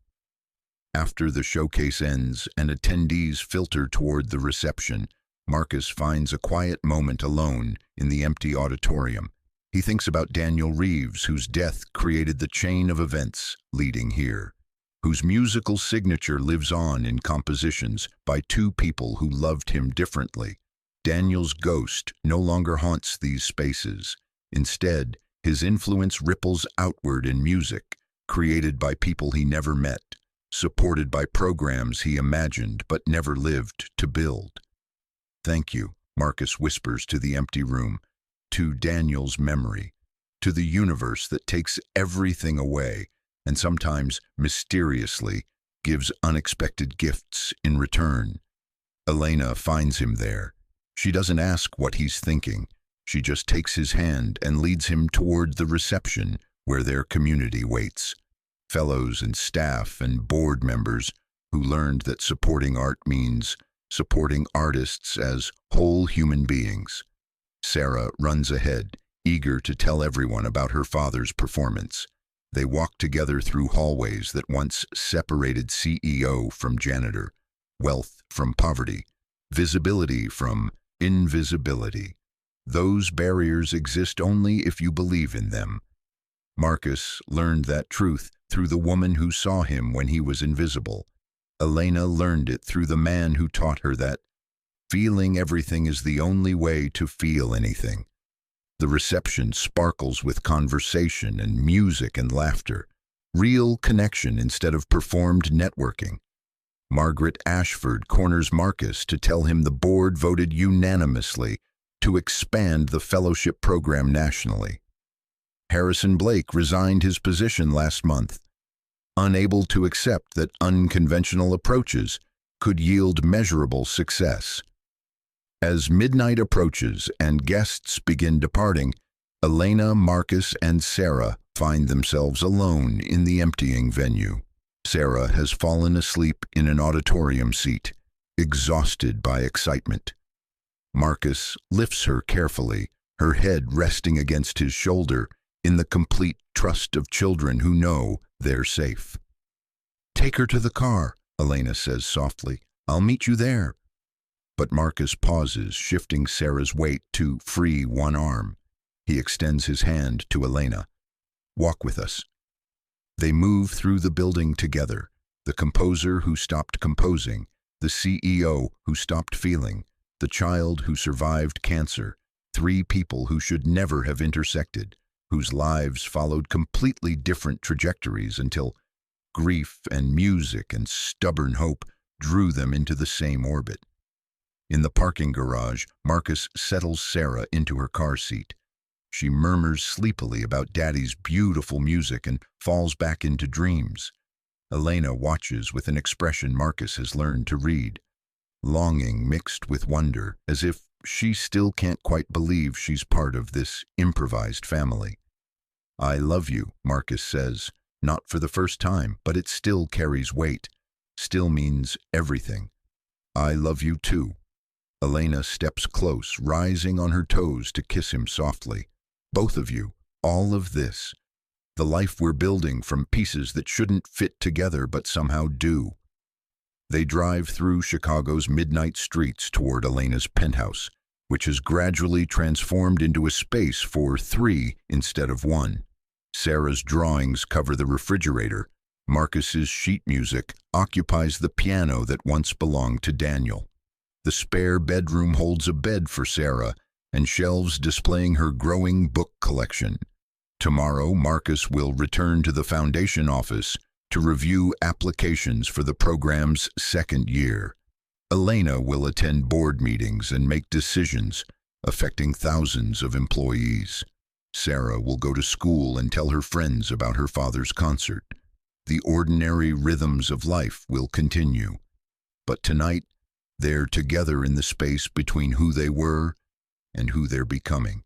Speaker 1: After the showcase ends and attendees filter toward the reception, Marcus finds a quiet moment alone in the empty auditorium. He thinks about Daniel Reeves, whose death created the chain of events leading here, whose musical signature lives on in compositions by 2 people who loved him differently. Daniel's ghost no longer haunts these spaces. Instead, his influence ripples outward in music, created by people he never met, supported by programs he imagined but never lived to build. Thank you, Marcus whispers to the empty room, to Daniel's memory, to the universe that takes everything away and sometimes, mysteriously, gives unexpected gifts in return. Elena finds him there. She doesn't ask what he's thinking. She just takes his hand and leads him toward the reception where their community waits. Fellows and staff and board members who learned that supporting art means supporting artists as whole human beings. Sarah runs ahead, eager to tell everyone about her father's performance. They walk together through hallways that once separated CEO from janitor, wealth from poverty, visibility from invisibility. Those barriers exist only if you believe in them. Marcus learned that truth through the woman who saw him when he was invisible. Elena learned it through the man who taught her that feeling everything is the only way to feel anything. The reception sparkles with conversation and music and laughter, real connection instead of performed networking. Margaret Ashford corners Marcus to tell him the board voted unanimously to expand the fellowship program nationally. Harrison Blake resigned his position last month, unable to accept that unconventional approaches could yield measurable success. As midnight approaches and guests begin departing, Elena, Marcus, and Sarah find themselves alone in the emptying venue. Sarah has fallen asleep in an auditorium seat, exhausted by excitement. Marcus lifts her carefully, her head resting against his shoulder, in the complete trust of children who know they're safe. "Take her to the car," Elena says softly. "I'll meet you there." But Marcus pauses, shifting Sarah's weight to free one arm. He extends his hand to Elena. "Walk with us." They move through the building together, the composer who stopped composing, the CEO who stopped feeling, the child who survived cancer, 3 people who should never have intersected, whose lives followed completely different trajectories until grief and music and stubborn hope drew them into the same orbit. In the parking garage, Marcus settles Sarah into her car seat. She murmurs sleepily about Daddy's beautiful music and falls back into dreams. Elena watches with an expression Marcus has learned to read, longing mixed with wonder, as if she still can't quite believe she's part of this improvised family. "I love you," Marcus says, not for the first time, but it still carries weight, still means everything. "I love you too." Elena steps close, rising on her toes to kiss him softly. Both of you, all of this. The life we're building from pieces that shouldn't fit together but somehow do. They drive through Chicago's midnight streets toward Elena's penthouse, which has gradually transformed into a space for 3 instead of 1. Sarah's drawings cover the refrigerator. Marcus's sheet music occupies the piano that once belonged to Daniel. The spare bedroom holds a bed for Sarah and shelves displaying her growing book collection. Tomorrow, Marcus will return to the foundation office to review applications for the program's 2nd year. Elena will attend board meetings and make decisions affecting thousands of employees. Sarah will go to school and tell her friends about her father's concert. The ordinary rhythms of life will continue. But tonight, they're together in the space between who they were and who they're becoming.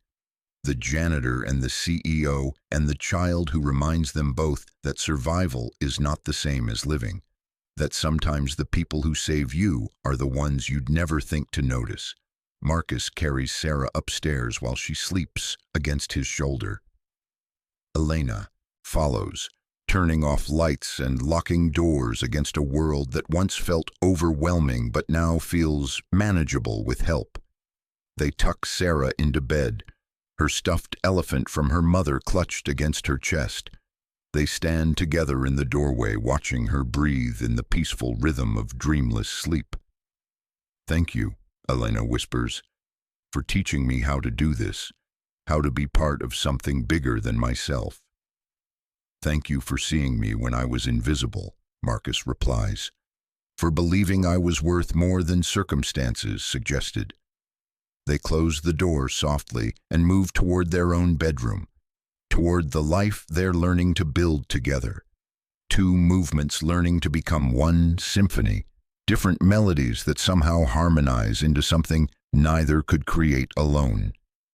Speaker 1: The janitor and the CEO and the child who reminds them both that survival is not the same as living, that sometimes the people who save you are the ones you'd never think to notice. Marcus carries Sarah upstairs while she sleeps against his shoulder. Elena follows, turning off lights and locking doors against a world that once felt overwhelming but now feels manageable with help. They tuck Sarah into bed, her stuffed elephant from her mother clutched against her chest. They stand together in the doorway, watching her breathe in the peaceful rhythm of dreamless sleep. "Thank you," Elena whispers, "for teaching me how to do this, how to be part of something bigger than myself." "Thank you for seeing me when I was invisible," Marcus replies. "For believing I was worth more than circumstances suggested." They close the door softly and move toward their own bedroom, toward the life they're learning to build together. 2 movements learning to become one symphony, different melodies that somehow harmonize into something neither could create alone.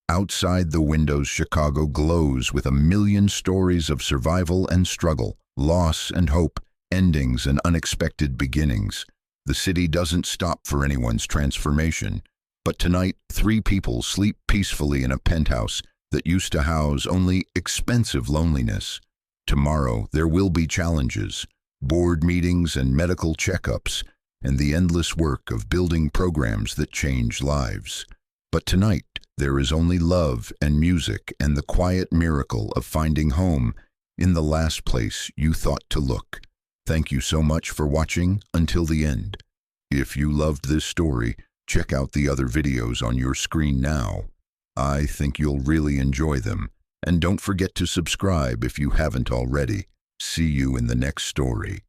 Speaker 1: Outside the windows, Chicago glows with a million stories of survival and struggle, loss and hope, endings and unexpected beginnings. The city doesn't stop for anyone's transformation. But tonight, 3 people sleep peacefully in a penthouse that used to house only expensive loneliness. Tomorrow, there will be challenges, board meetings and medical checkups, and the endless work of building programs that change lives. But tonight, there is only love and music and the quiet miracle of finding home in the last place you thought to look. Thank you so much for watching until the end. If you loved this story, check out the other videos on your screen now. I think you'll really enjoy them. And don't forget to subscribe if you haven't already. See you in the next story.